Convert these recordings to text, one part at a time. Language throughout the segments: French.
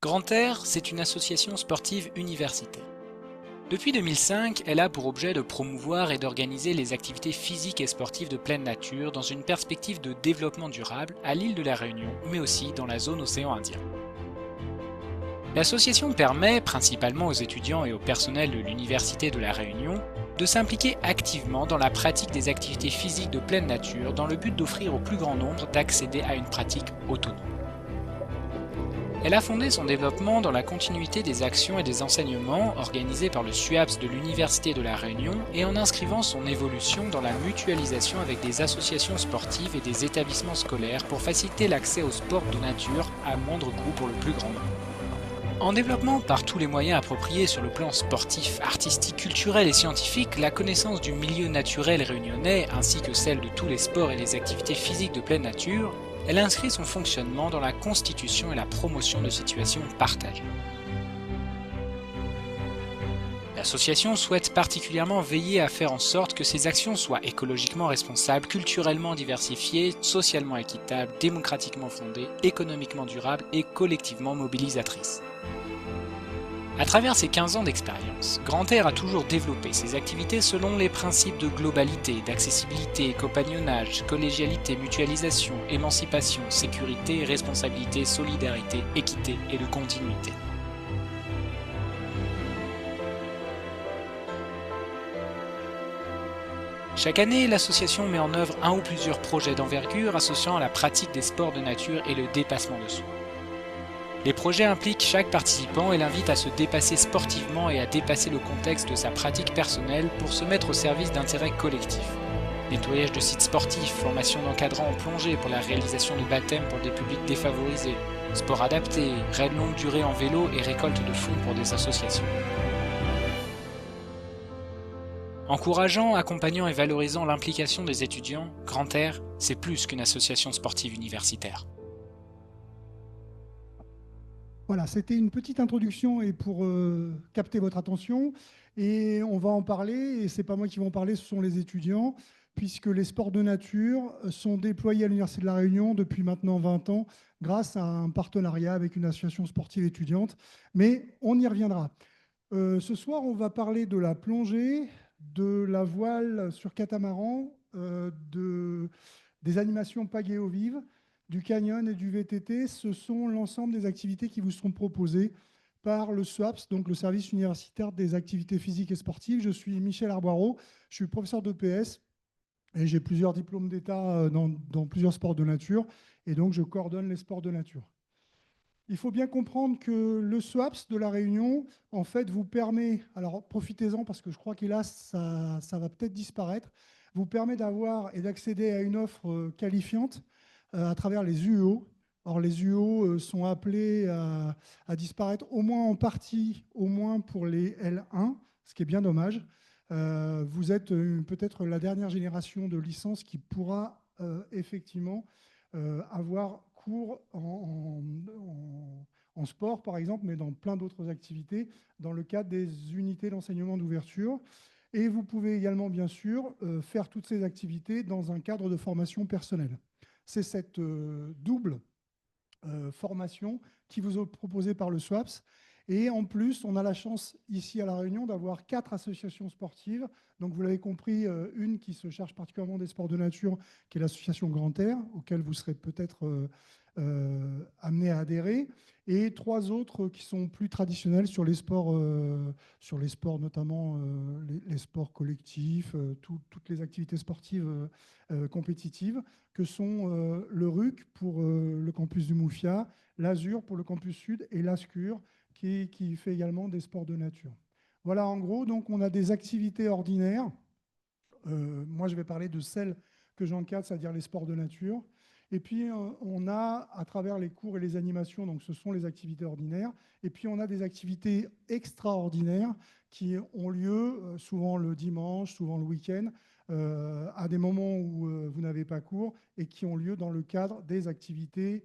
Grand Air, c'est une association sportive universitaire. Depuis 2005, elle a pour objet de promouvoir et d'organiser les activités physiques et sportives de pleine nature dans une perspective de développement durable à l'île de la Réunion, mais aussi dans la zone océan Indien. L'association permet, principalement aux étudiants et au personnel de l'Université de la Réunion, de s'impliquer activement dans la pratique des activités physiques de pleine nature dans le but d'offrir au plus grand nombre d'accéder à une pratique autonome. Elle a fondé son développement dans la continuité des actions et des enseignements organisés par le SUAPS de l'Université de la Réunion et en inscrivant son évolution dans la mutualisation avec des associations sportives et des établissements scolaires pour faciliter l'accès au sport de nature à moindre coût pour le plus grand nombre. En développant par tous les moyens appropriés sur le plan sportif, artistique, culturel et scientifique la connaissance du milieu naturel réunionnais ainsi que celle de tous les sports et les activités physiques de pleine nature, elle inscrit son fonctionnement dans la constitution et la promotion de situations partagées. L'association souhaite particulièrement veiller à faire en sorte que ces actions soient écologiquement responsables, culturellement diversifiées, socialement équitables, démocratiquement fondées, économiquement durables et collectivement mobilisatrices. À travers ses 15 ans d'expérience, Grand Air a toujours développé ses activités selon les principes de globalité, d'accessibilité, compagnonnage, collégialité, mutualisation, émancipation, sécurité, responsabilité, solidarité, équité et de continuité. Chaque année, l'association met en œuvre un ou plusieurs projets d'envergure associant à la pratique des sports de nature et le dépassement de soi. Les projets impliquent chaque participant et l'invitent à se dépasser sportivement et à dépasser le contexte de sa pratique personnelle pour se mettre au service d'intérêts collectifs. Nettoyage de sites sportifs, formation d'encadrants en plongée pour la réalisation de baptêmes pour des publics défavorisés, sport adapté, raids longue durée en vélo et récolte de fonds pour des associations. Encourageant, accompagnant et valorisant l'implication des étudiants, Grand Air, c'est plus qu'une association sportive universitaire. Voilà, c'était une petite introduction et pour capter votre attention. Et on va en parler, et ce n'est pas moi qui vais en parler, ce sont les étudiants, puisque les sports de nature sont déployés à l'Université de La Réunion depuis maintenant 20 ans, grâce à un partenariat avec une association sportive étudiante. Mais on y reviendra. Ce soir, on va parler de la plongée, de la voile sur catamaran, des animations pagayes vives, du canyon et du VTT. Ce sont l'ensemble des activités qui vous seront proposées par le SUAPS, donc le service universitaire des activités physiques et sportives. Je suis Michel Arboireau, je suis professeur d'EPS et j'ai plusieurs diplômes d'État dans plusieurs sports de nature, et donc je coordonne les sports de nature. Il faut bien comprendre que le SWAPS de la Réunion, en fait, vous permet, alors profitez-en parce que je crois qu'hélas, ça va peut-être disparaître, vous permet d'avoir et d'accéder à une offre qualifiante à travers les UO. Or, les UO sont appelés à disparaître au moins en partie, au moins pour les L1, ce qui est bien dommage. Vous êtes peut-être la dernière génération de licence qui pourra effectivement avoir cours en sport, par exemple, mais dans plein d'autres activités, dans le cadre des unités d'enseignement d'ouverture. Et vous pouvez également, bien sûr, faire toutes ces activités dans un cadre de formation personnelle. C'est cette double formation qui vous est proposée par le SWAPS. Et en plus, on a la chance ici à La Réunion d'avoir 4 associations sportives. Donc vous l'avez compris, une qui se charge particulièrement des sports de nature, qui est l'association Grand Air, auquel vous serez peut-être amené à adhérer, et 3 autres qui sont plus traditionnels sur les sports notamment les sports collectifs, toutes les activités sportives compétitives, que sont le RUC pour le campus du Moufia, l'Azur pour le campus sud et l'Ascur qui fait également des sports de nature. Voilà, en gros, donc on a des activités ordinaires. Moi, je vais parler de celles que j'encadre, c'est-à-dire les sports de nature. Et puis, on a, à travers les cours et les animations, donc ce sont les activités ordinaires. Et puis, on a des activités extraordinaires qui ont lieu souvent le dimanche, souvent le week-end, à des moments où vous n'avez pas cours et qui ont lieu dans le cadre des activités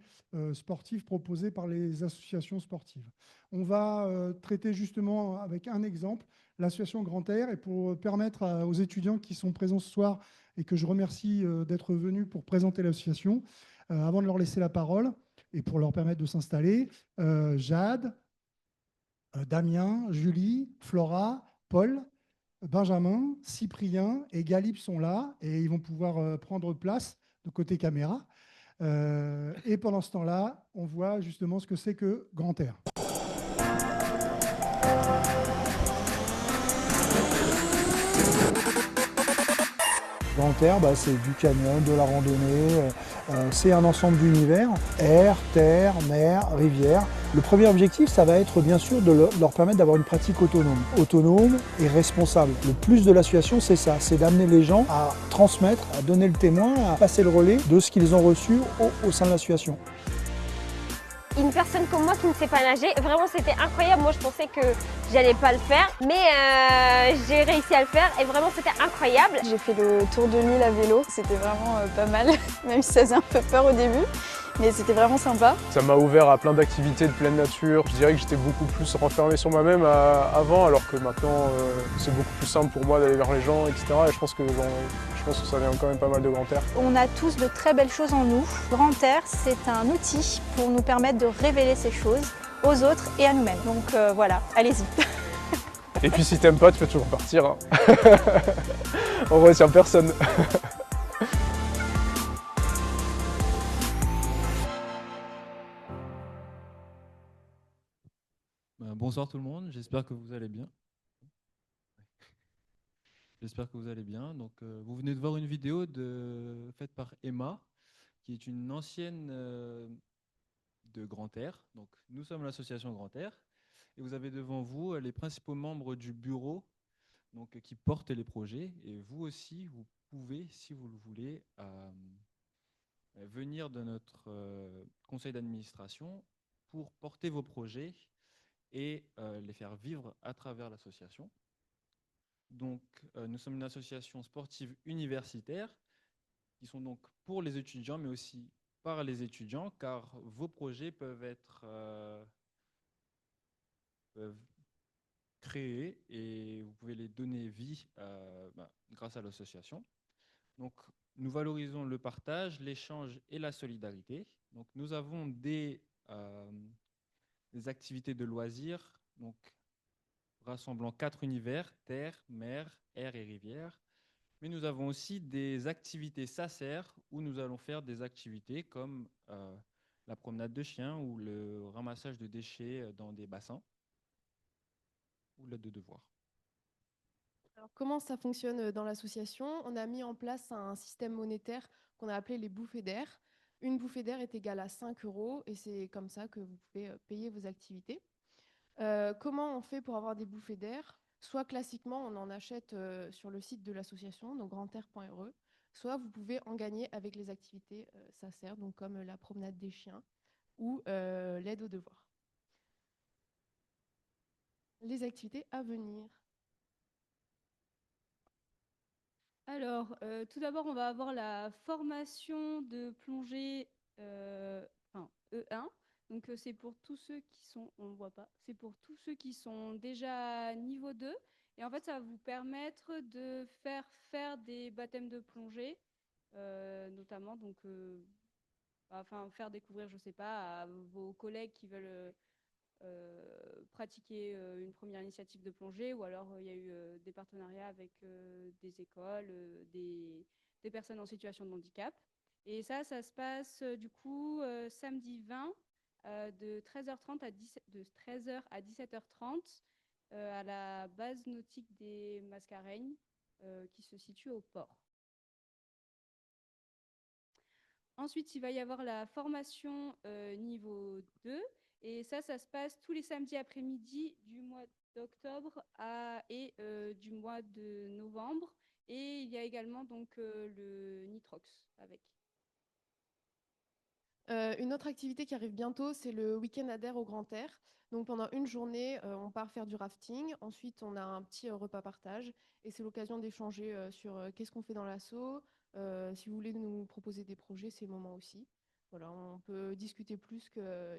sportives proposées par les associations sportives. On va traiter justement avec un exemple l'association Grand Air, et pour permettre aux étudiants qui sont présents ce soir et que je remercie d'être venus pour présenter l'association, avant de leur laisser la parole, Et pour leur permettre de s'installer, Jade, Damien, Julie, Flora, Paul, Benjamin, Cyprien et Galip sont là et ils vont pouvoir prendre place de côté caméra. Et pendant ce temps-là, on voit justement ce que c'est que Grand Air. Grand Air, c'est du canyon, de la randonnée, c'est un ensemble d'univers, air, terre, mer, rivière. Le premier objectif, ça va être bien sûr de leur permettre d'avoir une pratique autonome et responsable. Le plus de l'association, c'est ça, c'est d'amener les gens à transmettre, à donner le témoin, à passer le relais de ce qu'ils ont reçu au sein de l'association. Une personne comme moi qui ne sait pas nager, vraiment c'était incroyable. Moi je pensais que j'allais pas le faire, mais j'ai réussi à le faire et vraiment c'était incroyable. J'ai fait le tour de l'île à vélo, c'était vraiment pas mal, même si ça faisait un peu peur au début. Mais c'était vraiment sympa. Ça m'a ouvert à plein d'activités de pleine nature. Je dirais que j'étais beaucoup plus renfermé sur moi-même avant, alors que maintenant c'est beaucoup plus simple pour moi d'aller vers les gens, etc. Et je pense que ça vient quand même pas mal de Grand Air. On a tous de très belles choses en nous. Grand Air, c'est un outil pour nous permettre de révéler ces choses aux autres et à nous-mêmes. Donc voilà, allez-y. Et puis si t'aimes pas, tu peux toujours partir. Hein. On retient personne. Bonsoir tout le monde, j'espère que vous allez bien. J'espère que vous allez bien. Donc, vous venez de voir une vidéo faite par Emma, qui est une ancienne de Grand Air. Donc, nous sommes l'association Grand Air. Et vous avez devant vous les principaux membres du bureau qui portent les projets. Et vous aussi, vous pouvez, si vous le voulez, venir de notre conseil d'administration pour porter vos projets et les faire vivre à travers l'association. Donc, nous sommes une association sportive universitaire qui sont donc pour les étudiants, mais aussi par les étudiants, car vos projets peuvent créés et vous pouvez les donner vie grâce à l'association. Donc, nous valorisons le partage, l'échange et la solidarité. Donc, nous avons des activités de loisirs, donc rassemblant 4 univers, terre, mer, air et rivière. Mais nous avons aussi des activités SACER où nous allons faire des activités comme la promenade de chiens ou le ramassage de déchets dans des bassins ou l'aide de devoirs. Alors, comment ça fonctionne dans l'association? On a mis en place un système monétaire qu'on a appelé les bouffées d'air. Une bouffée d'air est égale à 5 € et c'est comme ça que vous pouvez payer vos activités. Comment on fait pour avoir des bouffées d'air? Soit classiquement, on en achète sur le site de l'association, donc grandair.re, soit vous pouvez en gagner avec les activités SACER, donc comme la promenade des chiens ou l'aide aux devoirs. Les activités à venir. Alors, tout d'abord, on va avoir la formation de plongée E1. Donc, c'est pour tous ceux qui sont, on ne voit pas, c'est pour tous ceux qui sont déjà niveau 2. Et en fait, ça va vous permettre de faire des baptêmes de plongée, notamment, donc, faire découvrir, je ne sais pas, à vos collègues qui veulent pratiquer une première initiative de plongée, ou alors il y a eu des partenariats avec des écoles, des personnes en situation de handicap. Et ça se passe du coup samedi 20 de 13h30 de 13h à 17h30 à la base nautique des Mascareignes qui se situe au port. Ensuite, il va y avoir la formation niveau 2. Et ça se passe tous les samedis après-midi du mois d'octobre et du mois de novembre. Et il y a également donc le Nitrox avec. Une autre activité qui arrive bientôt, c'est le week-end ADER au Grand Air. Donc pendant une journée, on part faire du rafting. Ensuite, on a un petit repas partage. Et c'est l'occasion d'échanger sur qu'est-ce qu'on fait dans l'asso. Si vous voulez nous proposer des projets, c'est le moment aussi. Voilà, on peut discuter plus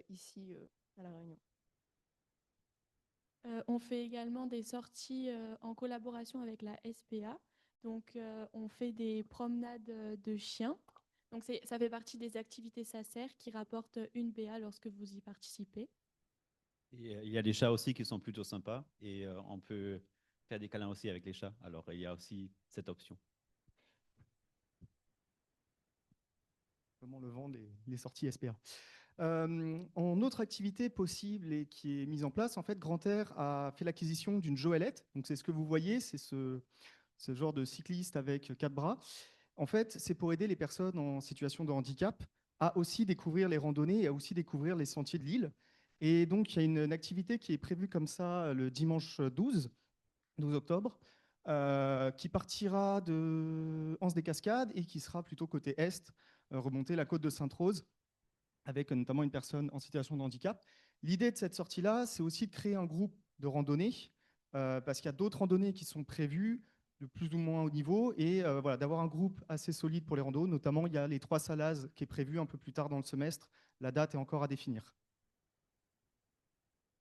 qu'ici à La Réunion. On fait également des sorties en collaboration avec la SPA. Donc, on fait des promenades de chiens. Donc ça fait partie des activités SACER qui rapportent une BA lorsque vous y participez. Et, il y a des chats aussi qui sont plutôt sympas et on peut faire des câlins aussi avec les chats. Alors, il y a aussi cette option. Comment le vendent les sorties SPA. En autre activité possible et qui est mise en place, en fait, Grand Air a fait l'acquisition d'une Joëlette. Donc, c'est ce que vous voyez, c'est ce genre de cycliste avec 4 bras. En fait, c'est pour aider les personnes en situation de handicap à aussi découvrir les randonnées et à aussi découvrir les sentiers de l'île. Et donc, il y a une activité qui est prévue comme ça le dimanche 12 octobre, qui partira de Anse-des-Cascades et qui sera plutôt côté est, remonter la côte de Sainte-Rose, avec notamment une personne en situation de handicap. L'idée de cette sortie-là, c'est aussi de créer un groupe de randonnée, parce qu'il y a d'autres randonnées qui sont prévues, de plus ou moins haut niveau, et voilà, d'avoir un groupe assez solide pour les randos. Notamment, il y a les 3 Salazes qui est prévu un peu plus tard dans le semestre. La date est encore à définir.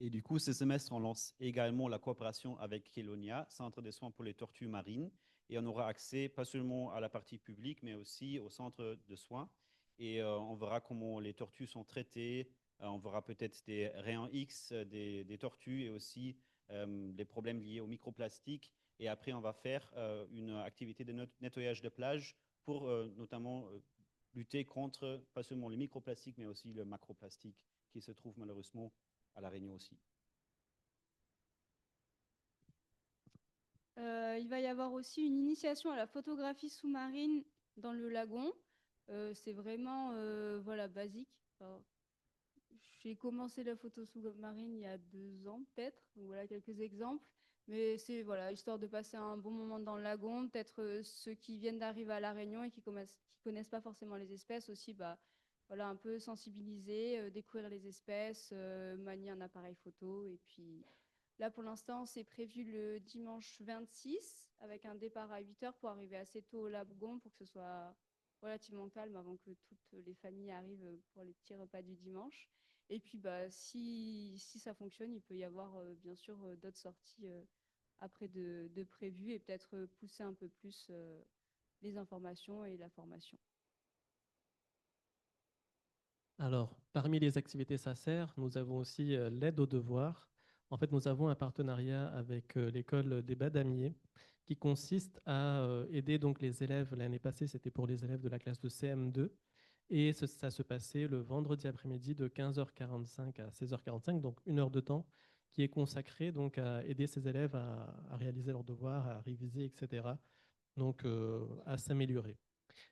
Et du coup, ce semestre, on lance également la coopération avec Kelonia, Centre des soins pour les tortues marines. Et on aura accès pas seulement à la partie publique, mais aussi au centre de soins. Et on verra comment les tortues sont traitées. On verra peut-être des rayons X des tortues et aussi des problèmes liés au microplastique. Et après, on va faire une activité de nettoyage de plage pour notamment lutter contre pas seulement le microplastique, mais aussi le macroplastique qui se trouve malheureusement à La Réunion aussi. Il va y avoir aussi une initiation à la photographie sous-marine dans le lagon. C'est vraiment voilà, basique. Enfin, j'ai commencé la photo sous-marine il y a 2 ans peut-être. Voilà quelques exemples. Mais c'est voilà, histoire de passer un bon moment dans le lagon. Peut-être ceux qui viennent d'arriver à La Réunion et qui connaissent pas forcément les espèces aussi, bah, voilà, un peu sensibiliser, découvrir les espèces, manier un appareil photo. Et puis là, pour l'instant, c'est prévu le dimanche 26 avec un départ à 8 h pour arriver assez tôt au lagon pour que ce soit relativement calme avant que toutes les familles arrivent pour les petits repas du dimanche. Et puis, bah, si ça fonctionne, il peut y avoir bien sûr d'autres sorties après de prévues et peut-être pousser un peu plus les informations et la formation. Alors, parmi les activités SACER, nous avons aussi l'aide aux devoirs. En fait, nous avons un partenariat avec l'école des Badamiers qui consiste à aider donc les élèves. L'année passée, c'était pour les élèves de la classe de CM2. Et ça se passait le vendredi après-midi de 15h45 à 16h45, donc 1 heure de temps qui est consacrée donc à aider ces élèves à réaliser leurs devoirs, à réviser, etc. Donc à s'améliorer.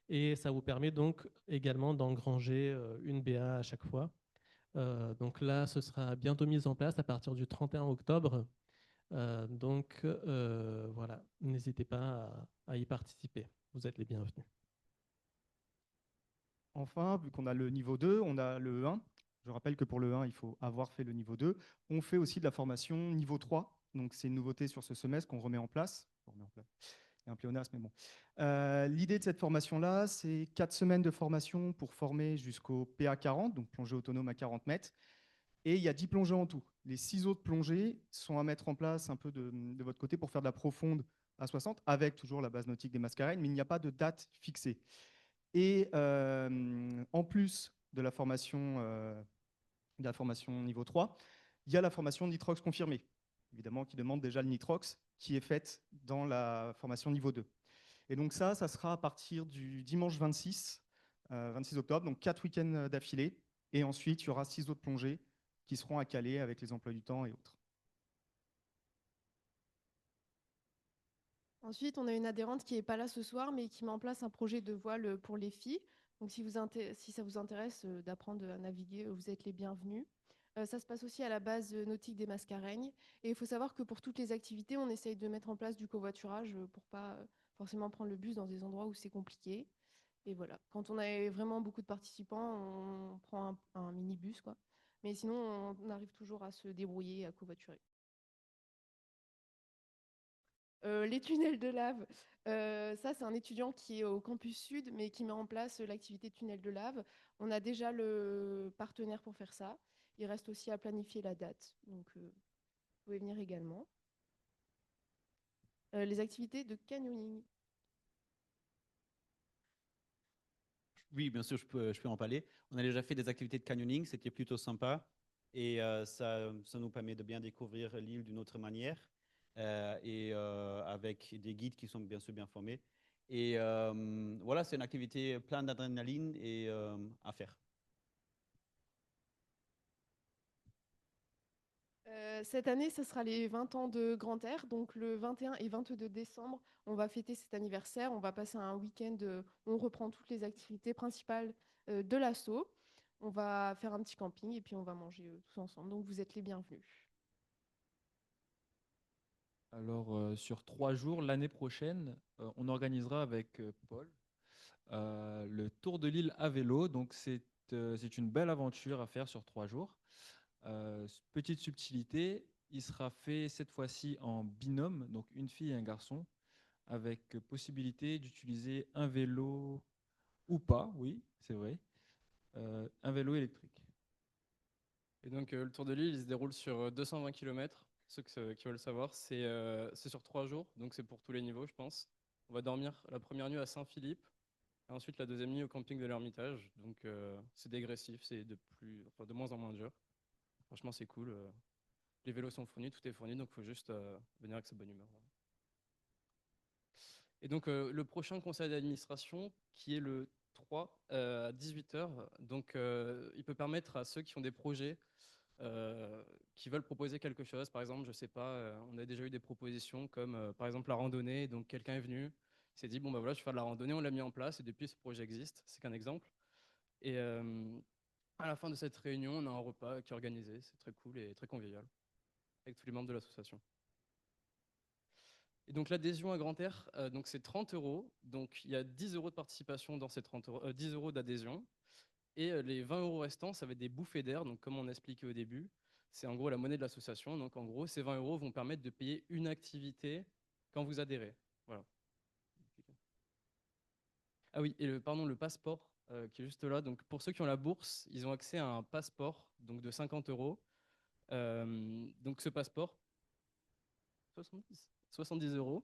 Et ça vous permet donc également d'engranger une BA à chaque fois. Donc là, ce sera bientôt mis en place à partir du 31 octobre. Donc voilà, n'hésitez pas à y participer. Vous êtes les bienvenus. Enfin, vu qu'on a le niveau 2, on a le 1. Je rappelle que pour le 1, il faut avoir fait le niveau 2. On fait aussi de la formation niveau 3. Donc, c'est une nouveauté sur ce semestre qu'on remet en place. Il y a un pléonasme, mais bon. L'idée de cette formation-là, c'est 4 semaines de formation pour former jusqu'au PA40, donc plongée autonome à 40 mètres. Et il y a 10 plongées en tout. Les 6 autres plongées sont à mettre en place un peu de votre côté pour faire de la profonde à 60, avec toujours la base nautique des Mascareignes, mais il n'y a pas de date fixée. Et en plus de la formation niveau 3, il y a la formation Nitrox confirmée, évidemment, qui demande déjà le Nitrox, qui est faite dans la formation niveau 2. Et donc ça sera à partir du dimanche 26 octobre, donc 4 week-ends d'affilée. Et ensuite, il y aura 6 autres plongées qui seront à caler avec les emplois du temps et autres. Ensuite, on a une adhérente qui n'est pas là ce soir, mais qui met en place un projet de voile pour les filles. Donc, si ça vous intéresse d'apprendre à naviguer, vous êtes les bienvenus. Ça se passe aussi à la base nautique des Mascareignes. Et il faut savoir que pour toutes les activités, on essaye de mettre en place du covoiturage pour ne pas forcément prendre le bus dans des endroits où c'est compliqué. Et voilà, quand on a vraiment beaucoup de participants, on prend un minibus, quoi. Mais sinon, on arrive toujours à se débrouiller, à covoiturer. Les tunnels de lave, ça c'est un étudiant qui est au campus sud, mais qui met en place l'activité tunnel de lave. On a déjà le partenaire pour faire ça. Il reste aussi à planifier la date, donc vous pouvez venir également. Les activités de canyoning. Oui, bien sûr, je peux en parler. On a déjà fait des activités de canyoning, c'était plutôt sympa. Et ça nous permet de bien découvrir l'île d'une autre manière avec des guides qui sont bien sûr bien formés. Et voilà, c'est une activité pleine d'adrénaline et à faire. Cette année, ce sera les 20 ans de Grand Air. Donc le 21 et 22 décembre, on va fêter cet anniversaire. On va passer un week-end, on reprend toutes les activités principales de l'asso. On va faire un petit camping et puis on va manger tous ensemble. Donc vous êtes les bienvenus. Alors, sur 3 jours, l'année prochaine, on organisera avec Paul le tour de l'île à vélo. Donc, c'est une belle aventure à faire sur 3 jours. Petite subtilité, il sera fait cette fois-ci en binôme, donc une fille et un garçon, avec possibilité d'utiliser un vélo ou pas, oui, c'est vrai, un vélo électrique. Et donc, le Tour de l'île, il se déroule sur 220 km. Ceux qui veulent savoir, c'est sur 3 jours, donc c'est pour tous les niveaux, je pense. On va dormir la première nuit à Saint-Philippe, et ensuite la deuxième nuit au camping de l'Ermitage. Donc, c'est dégressif, c'est de moins en moins dur. Franchement, c'est cool. Les vélos sont fournis, tout est fourni, donc il faut juste venir avec sa bonne humeur. Et donc, le prochain conseil d'administration, qui est le 3 à 18h, donc il peut permettre à ceux qui ont des projets qui veulent proposer quelque chose. Par exemple, je sais pas, on a déjà eu des propositions comme par exemple la randonnée. Donc quelqu'un est venu, il s'est dit bon bah voilà, je vais faire de la randonnée, on l'a mis en place et depuis ce projet existe. C'est qu'un exemple. Et à la fin de cette réunion, on a un repas qui est organisé. C'est très cool et très convivial avec tous les membres de l'association. Et donc l'adhésion à Grand Air, donc c'est 30 €. Donc il y a 10 € de participation dans ces 10 € d'adhésion. Et les 20 € restants, ça va être des bouffées d'air. Donc, comme on a expliqué au début, c'est en gros la monnaie de l'association. Donc, en gros, ces 20 € vont permettre de payer une activité quand vous adhérez. Voilà. Ah oui, et le passeport qui est juste là. Donc, pour ceux qui ont la bourse, ils ont accès à un passeport donc de 50 €. Donc, ce passeport, 70 €.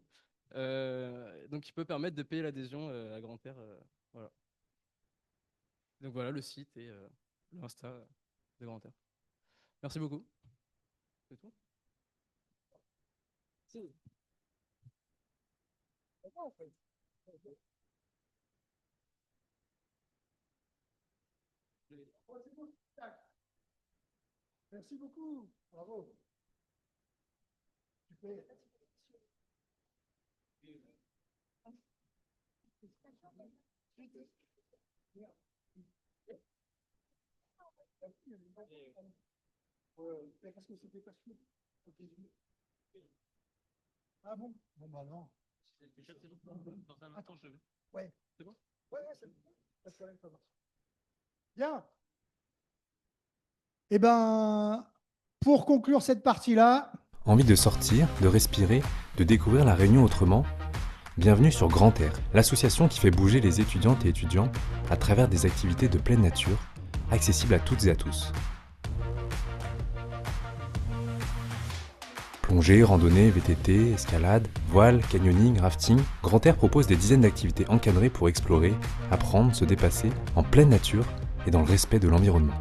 Donc, il peut permettre de payer l'adhésion à Grand Air. Voilà. Donc voilà le site et l'Insta de Grand Air. Merci beaucoup. C'est tout ? Merci beaucoup. Bravo. Super. Parce que c'était pas sûr. Ah bon? Bon bah non. Dans un instant, je vais. Ouais. C'est bon? Ouais, c'est bon. Ça marche. Bien. Eh ben, pour conclure cette partie-là. Envie de sortir, de respirer, de découvrir la Réunion autrement? Bienvenue sur Grand Air, l'association qui fait bouger les étudiantes et étudiants à travers des activités de pleine nature, accessibles à toutes et à tous. Plongée, randonnée, VTT, escalade, voile, canyoning, rafting, Grand Air propose des dizaines d'activités encadrées pour explorer, apprendre, se dépasser en pleine nature et dans le respect de l'environnement.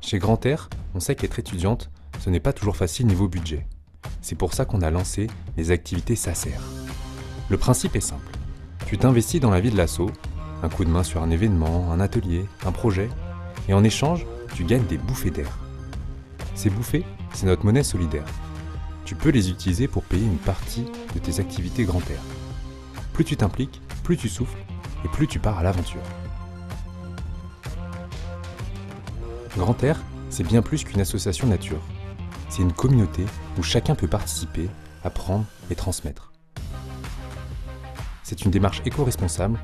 Chez Grand Air, on sait qu'être étudiante, ce n'est pas toujours facile niveau budget. C'est pour ça qu'on a lancé les activités SACER. Le principe est simple. Tu t'investis dans la vie de l'asso, un coup de main sur un événement, un atelier, un projet, et en échange, tu gagnes des bouffées d'air. Ces bouffées, c'est notre monnaie solidaire. Tu peux les utiliser pour payer une partie de tes activités Grand Air. Plus tu t'impliques, plus tu souffles, et plus tu pars à l'aventure. Grand Air, c'est bien plus qu'une association nature. C'est une communauté où chacun peut participer, apprendre et transmettre. C'est une démarche éco-responsable,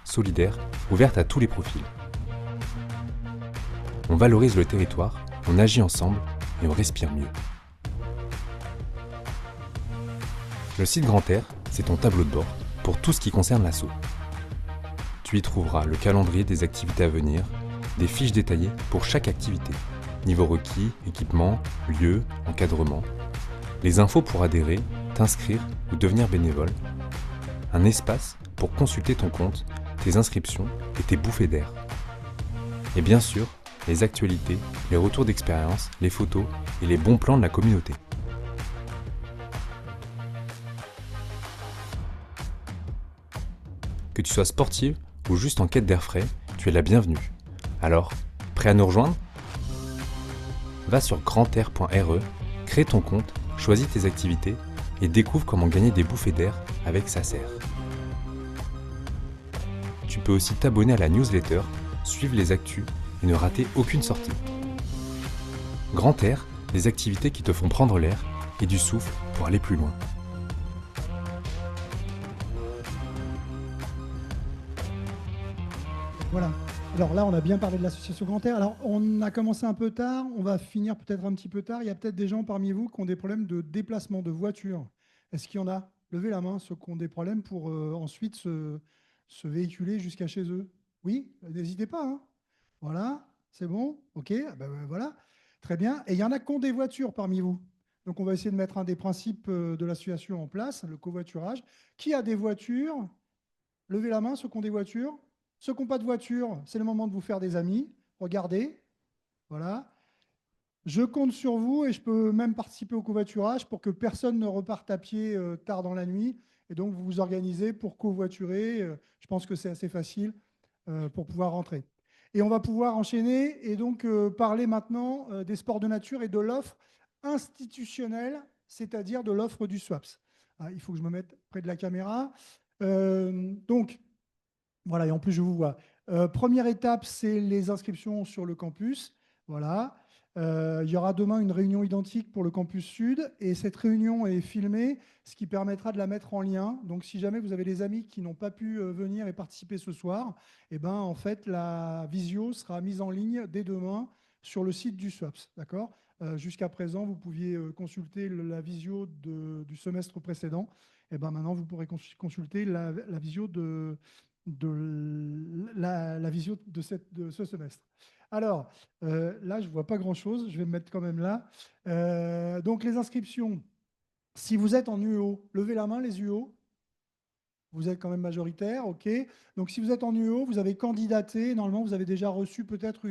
solidaire, ouverte à tous les profils. On valorise le territoire, on agit ensemble et on respire mieux. Le site Grand Air, c'est ton tableau de bord pour tout ce qui concerne l'asso. Tu y trouveras le calendrier des activités à venir, des fiches détaillées pour chaque activité, niveau requis, équipement, lieu, encadrement, les infos pour adhérer, t'inscrire ou devenir bénévole, un espace pour consulter ton compte, tes inscriptions et tes bouffées d'air. Et bien sûr, les actualités, les retours d'expérience, les photos et les bons plans de la communauté. Que tu sois sportive ou juste en quête d'air frais, tu es la bienvenue. Alors, prêt à nous rejoindre ? Va sur grandair.re, crée ton compte, choisis tes activités et découvre comment gagner des bouffées d'air avec Sacer. Tu peux aussi t'abonner à la newsletter, suivre les actus et ne rater aucune sortie. Grand Air, des activités qui te font prendre l'air et du souffle pour aller plus loin. Voilà. Alors là, on a bien parlé de l'association Grand Air. Alors, on a commencé un peu tard, on va finir peut-être un petit peu tard. Il y a peut-être des gens parmi vous qui ont des problèmes de déplacement de voiture. Est-ce qu'il y en a? Levez la main, ceux qui ont des problèmes pour ensuite se véhiculer jusqu'à chez eux. Oui, n'hésitez pas, hein. Voilà, c'est bon, ok, voilà, très bien. Et il y en a qui ont des voitures parmi vous. Donc, on va essayer de mettre un des principes de l'association en place, le covoiturage. Qui a des voitures? Levez la main, ceux qui ont des voitures. Ceux qui n'ont pas de voiture, c'est le moment de vous faire des amis. Regardez, voilà. Je compte sur vous et je peux même participer au covoiturage pour que personne ne reparte à pied tard dans la nuit. Et donc, vous vous organisez pour covoiturer. Je pense que c'est assez facile pour pouvoir rentrer. Et on va pouvoir enchaîner et donc parler maintenant des sports de nature et de l'offre institutionnelle, c'est-à-dire de l'offre du SWAPS. Ah, il faut que je me mette près de la caméra. Donc, voilà, et en plus, je vous vois. Première étape, c'est les inscriptions sur le campus. Voilà. Il y aura demain une réunion identique pour le campus sud et cette réunion est filmée, ce qui permettra de la mettre en lien. Donc, si jamais vous avez des amis qui n'ont pas pu venir et participer ce soir, eh ben, en fait, la visio sera mise en ligne dès demain sur le site du SWAPS. D'accord ? Jusqu'à présent, vous pouviez consulter la visio du semestre précédent. Et ben, maintenant, vous pourrez consulter la visio la visio de ce semestre. Alors, là, je ne vois pas grand-chose. Je vais me mettre quand même là. Donc, les inscriptions, si vous êtes en UO, levez la main, les UO. Vous êtes quand même majoritaire, OK. Donc, si vous êtes en UO, vous avez candidaté. Normalement, vous avez déjà reçu peut-être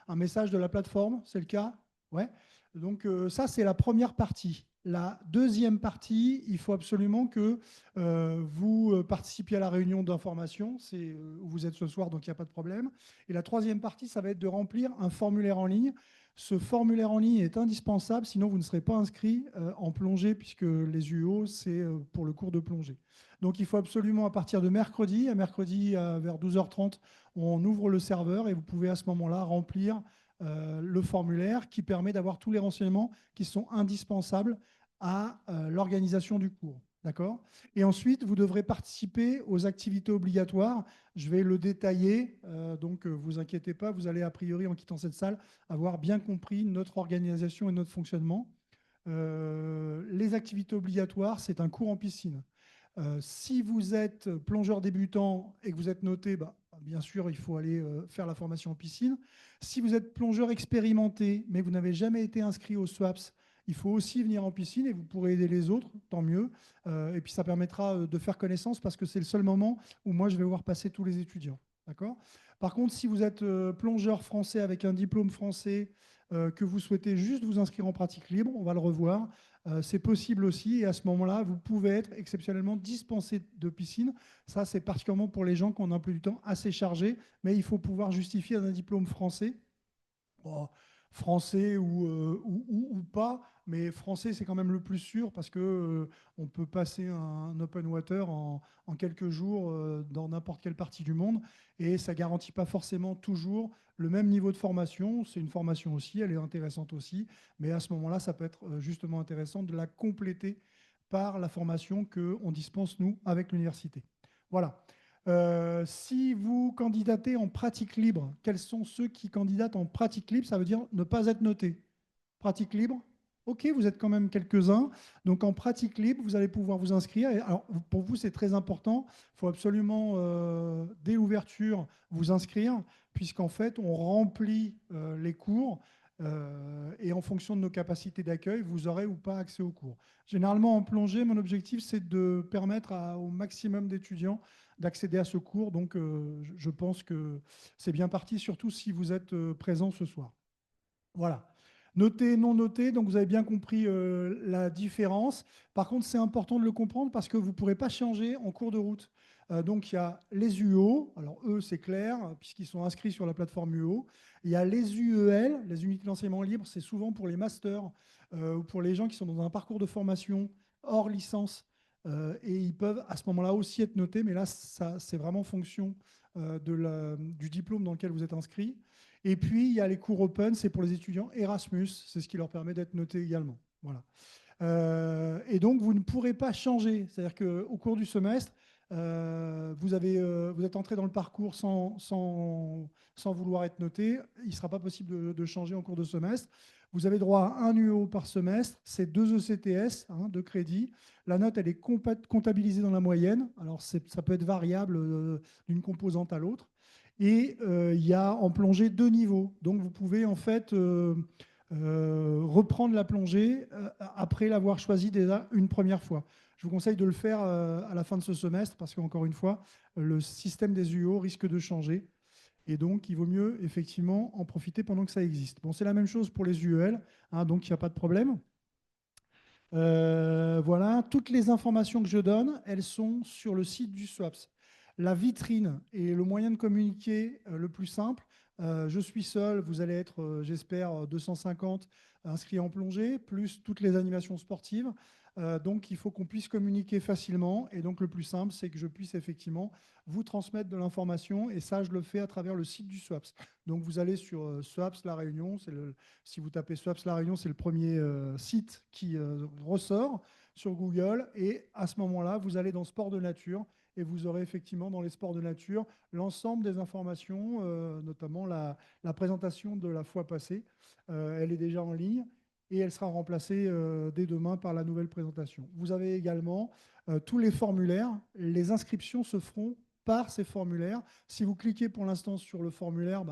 un message de la plateforme. C'est le cas? Ouais. Donc, ça, c'est la première partie. La deuxième partie, il faut absolument que vous participiez à la réunion d'information. C'est où vous êtes ce soir, donc il n'y a pas de problème. Et la troisième partie, ça va être de remplir un formulaire en ligne. Ce formulaire en ligne est indispensable, sinon vous ne serez pas inscrit en plongée, puisque les UO, c'est pour le cours de plongée. Donc, il faut absolument, à partir de mercredi vers 12h30, on ouvre le serveur et vous pouvez à ce moment-là remplir le formulaire qui permet d'avoir tous les renseignements qui sont indispensables à l'organisation du cours. D'accord ? Et ensuite, vous devrez participer aux activités obligatoires. Je vais le détailler, donc vous inquiétez pas, vous allez a priori, en quittant cette salle, avoir bien compris notre organisation et notre fonctionnement. Les activités obligatoires, c'est un cours en piscine. Si vous êtes plongeur débutant et que vous êtes noté, bien sûr, il faut aller faire la formation en piscine. Si vous êtes plongeur expérimenté, mais que vous n'avez jamais été inscrit au SWAPS, il faut aussi venir en piscine et vous pourrez aider les autres, tant mieux. Et puis, ça permettra de faire connaissance parce que c'est le seul moment où moi, je vais voir passer tous les étudiants. D'accord ? Par contre, si vous êtes plongeur français avec un diplôme français, que vous souhaitez juste vous inscrire en pratique libre, on va le revoir. C'est possible aussi, et à ce moment-là, vous pouvez être exceptionnellement dispensé de piscine. Ça, c'est particulièrement pour les gens qui ont un emploi du temps assez chargé, mais il faut pouvoir justifier d'un diplôme français. Bon, français ou pas, mais français, c'est quand même le plus sûr parce qu'on peut passer un open water en quelques jours dans n'importe quelle partie du monde et ça ne garantit pas forcément toujours le même niveau de formation. C'est une formation aussi, elle est intéressante aussi, mais à ce moment-là, ça peut être justement intéressant de la compléter par la formation qu'on dispense, nous, avec l'université. Voilà. Si vous candidatez en pratique libre, quels sont ceux qui candidatent en pratique libre? Ça veut dire ne pas être noté. Pratique libre, ok, vous êtes quand même quelques-uns. Donc en pratique libre, vous allez pouvoir vous inscrire. Et alors pour vous, c'est très important. Il faut absolument, dès l'ouverture, vous inscrire, puisqu'en fait, on remplit les cours Et en fonction de nos capacités d'accueil, vous aurez ou pas accès aux cours. Généralement, en plongée, mon objectif, c'est de permettre au maximum d'étudiants d'accéder à ce cours. Donc, je pense que c'est bien parti, surtout si vous êtes présent ce soir. Voilà. Noté, non noté, donc vous avez bien compris la différence. Par contre, c'est important de le comprendre parce que vous ne pourrez pas changer en cours de route. Donc, il y a les UO. Alors, eux, c'est clair, puisqu'ils sont inscrits sur la plateforme UO. Il y a les UEL, les unités d'enseignement libre. C'est souvent pour les masters ou pour les gens qui sont dans un parcours de formation hors licence. Et ils peuvent à ce moment-là aussi être notés. Mais là, c'est vraiment fonction du diplôme dans lequel vous êtes inscrit. Et puis, il y a les cours open, c'est pour les étudiants Erasmus. C'est ce qui leur permet d'être notés également. Voilà. Et donc, vous ne pourrez pas changer. C'est-à-dire qu'au cours du semestre, vous êtes entré dans le parcours sans vouloir être noté. Il ne sera pas possible de changer en cours de semestre. Vous avez droit à un UO par semestre. C'est 2 ECTS, 2 crédits. La note, elle est comptabilisée dans la moyenne. Alors, ça peut être variable d'une composante à l'autre. Et il y a en plongée 2 niveaux. Donc, vous pouvez en fait reprendre la plongée après l'avoir choisie déjà une première fois. Je vous conseille de le faire à la fin de ce semestre parce qu'encore une fois, le système des UO risque de changer. Et donc, il vaut mieux effectivement en profiter pendant que ça existe. Bon, c'est la même chose pour les UEL, donc il n'y a pas de problème. Voilà, toutes les informations que je donne, elles sont sur le site du SWAPS. La vitrine est le moyen de communiquer le plus simple. Je suis seul, vous allez être, j'espère, 250 inscrits en plongée, plus toutes les animations sportives. Donc, il faut qu'on puisse communiquer facilement. Et donc, le plus simple, c'est que je puisse effectivement vous transmettre de l'information. Et ça, je le fais à travers le site du SWAPS. Donc, vous allez sur SWAPS La Réunion. Si vous tapez SWAPS La Réunion, c'est le premier site qui ressort sur Google. Et à ce moment-là, vous allez dans Sport de nature. Et vous aurez effectivement dans les sports de nature l'ensemble des informations, notamment la présentation de la fois passée. Elle est déjà en ligne et elle sera remplacée dès demain par la nouvelle présentation. Vous avez également tous les formulaires. Les inscriptions se feront par ces formulaires. Si vous cliquez pour l'instant sur le formulaire,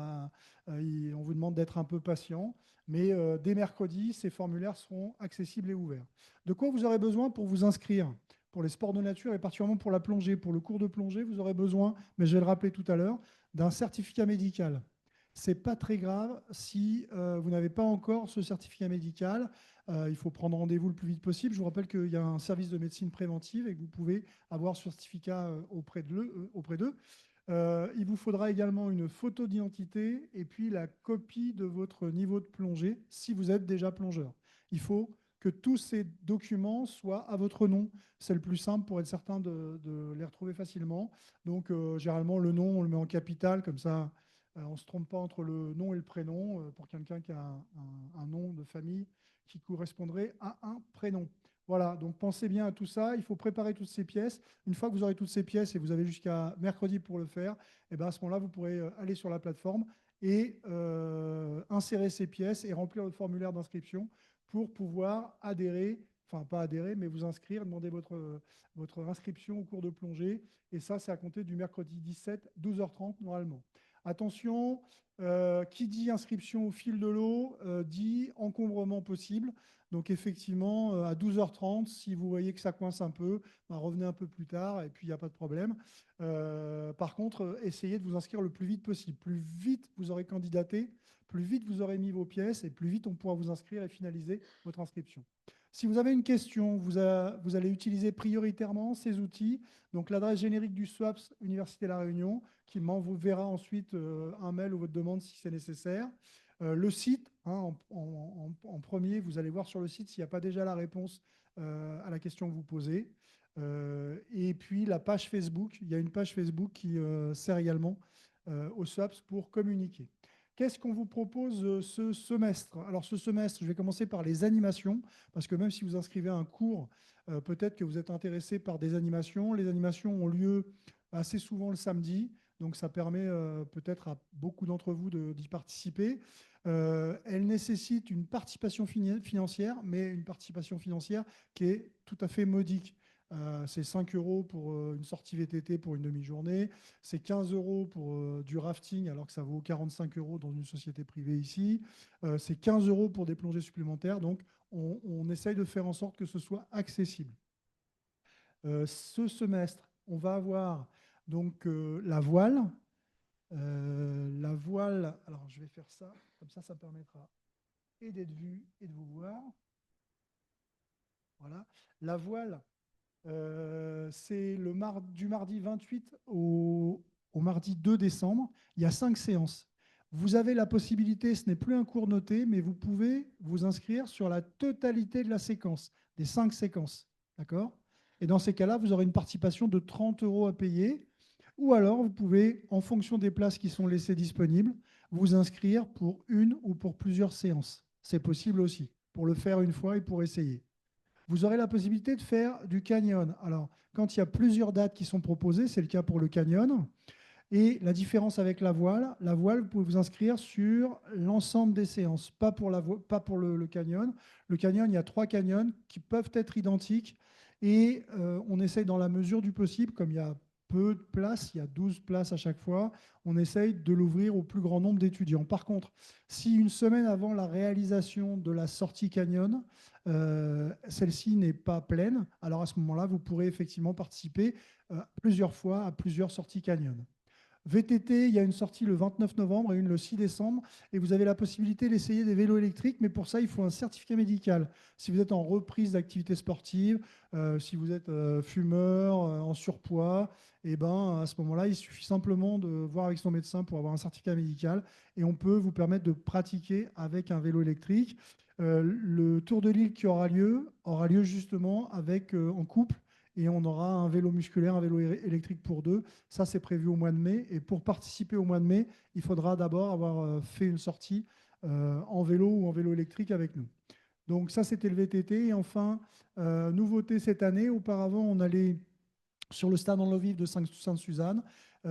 on vous demande d'être un peu patient. Mais dès mercredi, ces formulaires seront accessibles et ouverts. De quoi vous aurez besoin pour vous inscrire ? Pour les sports de nature et particulièrement pour la plongée, pour le cours de plongée, vous aurez besoin, mais je vais le rappeler tout à l'heure, d'un certificat médical. Ce n'est pas très grave si vous n'avez pas encore ce certificat médical. Il faut prendre rendez-vous le plus vite possible. Je vous rappelle qu'il y a un service de médecine préventive et que vous pouvez avoir ce certificat auprès d'eux. Il vous faudra également une photo d'identité et puis la copie de votre niveau de plongée si vous êtes déjà plongeur. Il faut que tous ces documents soient à votre nom. C'est le plus simple pour être certain de les retrouver facilement. Donc, généralement, le nom, on le met en capital, comme ça, on ne se trompe pas entre le nom et le prénom, pour quelqu'un qui a un nom de famille qui correspondrait à un prénom. Voilà, donc pensez bien à tout ça. Il faut préparer toutes ces pièces. Une fois que vous aurez toutes ces pièces, et vous avez jusqu'à mercredi pour le faire, et bien à ce moment-là, vous pourrez aller sur la plateforme et insérer ces pièces et remplir le formulaire d'inscription pour pouvoir adhérer, enfin pas adhérer, mais vous inscrire, demander votre inscription au cours de plongée. Et ça, c'est à compter du mercredi 17, 12h30 normalement. Attention, qui dit inscription au fil de l'eau, dit encombrement possible. Donc effectivement, à 12h30, si vous voyez que ça coince un peu, revenez un peu plus tard et puis il n'y a pas de problème. Par contre, essayez de vous inscrire le plus vite possible. Plus vite vous aurez candidaté, plus vite vous aurez mis vos pièces et plus vite on pourra vous inscrire et finaliser votre inscription. Si vous avez une question, vous allez utiliser prioritairement ces outils. Donc l'adresse générique du SWAPS Université La Réunion, qui m'enverra ensuite un mail ou votre demande si c'est nécessaire. Le site, en premier, vous allez voir sur le site s'il n'y a pas déjà la réponse à la question que vous posez. Et puis la page Facebook, il y a une page Facebook qui sert également au SWAPS pour communiquer. Qu'est-ce qu'on vous propose ce semestre? Alors ce semestre, je vais commencer par les animations, parce que même si vous inscrivez à un cours, peut-être que vous êtes intéressé par des animations. Les animations ont lieu assez souvent le samedi, donc ça permet peut-être à beaucoup d'entre vous d'y participer. Elles nécessitent une participation financière, mais une participation financière qui est tout à fait modique. C'est 5 € pour une sortie VTT pour une demi-journée. C'est 15 € pour du rafting, alors que ça vaut 45 € dans une société privée ici. C'est 15 € pour des plongées supplémentaires. Donc, on essaye de faire en sorte que ce soit accessible. Ce semestre, on va avoir donc la voile. La voile, alors je vais faire ça, comme ça permettra et d'être vu et de vous voir. Voilà. La voile, c'est du mardi 28 au mardi 2 décembre. Il y a 5 séances. Vous avez la possibilité, ce n'est plus un cours noté, mais vous pouvez vous inscrire sur la totalité de la séquence, des 5 séquences. D'accord ? Et dans ces cas-là, vous aurez une participation de 30 € à payer. Ou alors, vous pouvez, en fonction des places qui sont laissées disponibles, vous inscrire pour une ou pour plusieurs séances. C'est possible aussi, pour le faire une fois et pour essayer. Vous aurez la possibilité de faire du canyon. Alors, quand il y a plusieurs dates qui sont proposées, c'est le cas pour le canyon. Et la différence avec la voile, vous pouvez vous inscrire sur l'ensemble des séances, pas pour le canyon. Le canyon, il y a 3 canyons qui peuvent être identiques. Et on essaye dans la mesure du possible, comme il y a peu de places, il y a 12 places à chaque fois, on essaye de l'ouvrir au plus grand nombre d'étudiants. Par contre, si une semaine avant la réalisation de la sortie canyon, celle-ci n'est pas pleine, alors à ce moment-là, vous pourrez effectivement participer plusieurs fois à plusieurs sorties canyon. VTT, il y a une sortie le 29 novembre et une le 6 décembre. Et vous avez la possibilité d'essayer des vélos électriques, mais pour ça, il faut un certificat médical. Si vous êtes en reprise d'activité sportive, si vous êtes fumeur, en surpoids, et à ce moment-là, il suffit simplement de voir avec son médecin pour avoir un certificat médical. Et on peut vous permettre de pratiquer avec un vélo électrique. Le Tour de l'île qui aura lieu justement en couple. Et on aura un vélo musculaire, un vélo électrique pour 2. Ça, c'est prévu au mois de mai. Et pour participer au mois de mai, il faudra d'abord avoir fait une sortie en vélo ou en vélo électrique avec nous. Donc ça, c'était le VTT. Et enfin, nouveauté cette année. Auparavant, on allait sur le stade en l'eau vive de Sainte-Suzanne.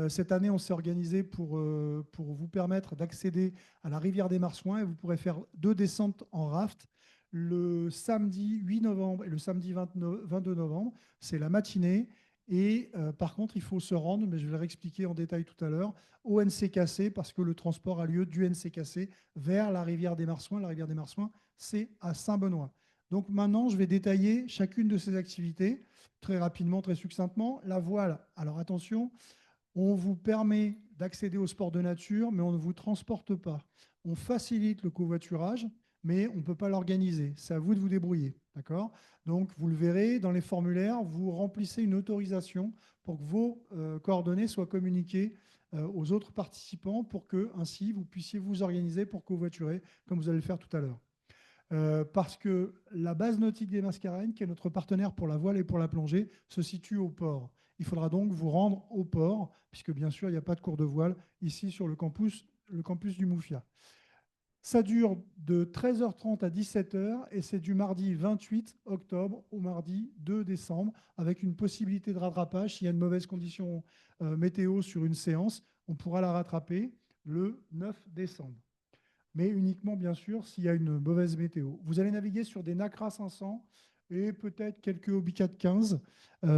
Cette année, on s'est organisé pour vous permettre d'accéder à la rivière des Marsouins. Et vous pourrez faire 2 descentes en raft. Le samedi 8 novembre et le samedi 22 novembre, c'est la matinée. Et par contre, il faut se rendre, mais je vais le réexpliquer en détail tout à l'heure, au NCKC, parce que le transport a lieu du NCKC vers la rivière des Marsouins. La rivière des Marsouins, c'est à Saint-Benoît. Donc maintenant, je vais détailler chacune de ces activités très rapidement, très succinctement. La voile, alors attention, on vous permet d'accéder au sport de nature, mais on ne vous transporte pas. On facilite le covoiturage, mais on ne peut pas l'organiser. C'est à vous de vous débrouiller. D'accord ? Donc, vous le verrez dans les formulaires, vous remplissez une autorisation pour que vos coordonnées soient communiquées aux autres participants pour que, ainsi, vous puissiez vous organiser pour covoiturer, comme vous allez le faire tout à l'heure. Parce que la base nautique des Mascareignes, qui est notre partenaire pour la voile et pour la plongée, se situe au port. Il faudra donc vous rendre au port, puisque bien sûr, il n'y a pas de cours de voile ici sur le campus du Moufia. Ça dure de 13h30 à 17h et c'est du mardi 28 octobre au mardi 2 décembre avec une possibilité de rattrapage. S'il y a une mauvaise condition météo sur une séance, on pourra la rattraper le 9 décembre. Mais uniquement, bien sûr, s'il y a une mauvaise météo. Vous allez naviguer sur des Nacra 500 et peut-être quelques Hobby 415.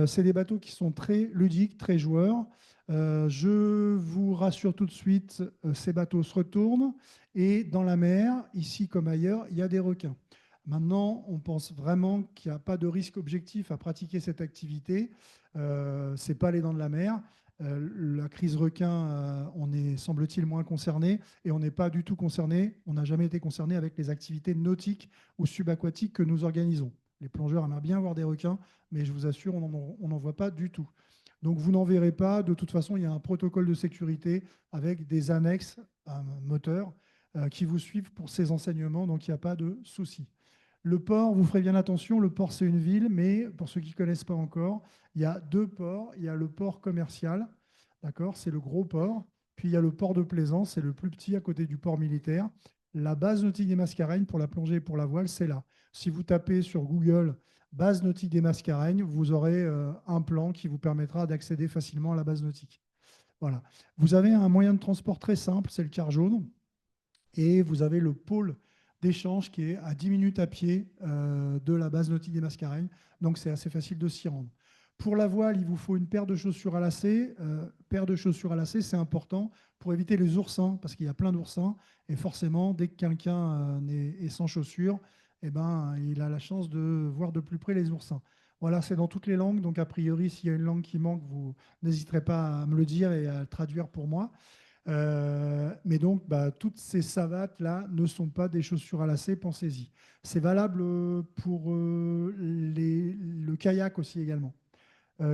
C'est des bateaux qui sont très ludiques, très joueurs. Je vous rassure tout de suite, ces bateaux se retournent et dans la mer, ici comme ailleurs, il y a des requins. Maintenant, on pense vraiment qu'il n'y a pas de risque objectif à pratiquer cette activité. Ce n'est pas les dents de la mer. La crise requin, on est, semble-t-il, moins concerné et on n'est pas du tout concerné. On n'a jamais été concerné avec les activités nautiques ou subaquatiques que nous organisons. Les plongeurs aimeraient bien voir des requins, mais je vous assure, on n'en voit pas du tout. Donc, vous n'en verrez pas. De toute façon, il y a un protocole de sécurité avec des annexes, un moteur, qui vous suivent pour ces enseignements. Donc, il n'y a pas de souci. Le port, vous ferez bien attention, le port, c'est une ville, mais pour ceux qui ne connaissent pas encore, il y a 2 ports. Il y a le port commercial, d'accord, c'est le gros port. Puis, il y a le port de plaisance, c'est le plus petit à côté du port militaire. La base nautique des Mascareignes pour la plongée et pour la voile, c'est là. Si vous tapez sur Google base nautique des Mascareignes, vous aurez un plan qui vous permettra d'accéder facilement à la base nautique. Voilà. Vous avez un moyen de transport très simple, c'est le car jaune. Et vous avez le pôle d'échange qui est à 10 minutes à pied de la base nautique des Mascareignes. Donc, c'est assez facile de s'y rendre. Pour la voile, il vous faut une paire de chaussures à lacets. Paire de chaussures à lacets, c'est important pour éviter les oursins, parce qu'il y a plein d'oursins. Et forcément, dès que quelqu'un est sans chaussures, eh ben, il a la chance de voir de plus près les oursins. Voilà, c'est dans toutes les langues. Donc, a priori, s'il y a une langue qui manque, vous n'hésiterez pas à me le dire et à le traduire pour moi. Mais donc, toutes ces savates-là ne sont pas des chaussures à lacets, pensez-y. C'est valable pour le kayak aussi également.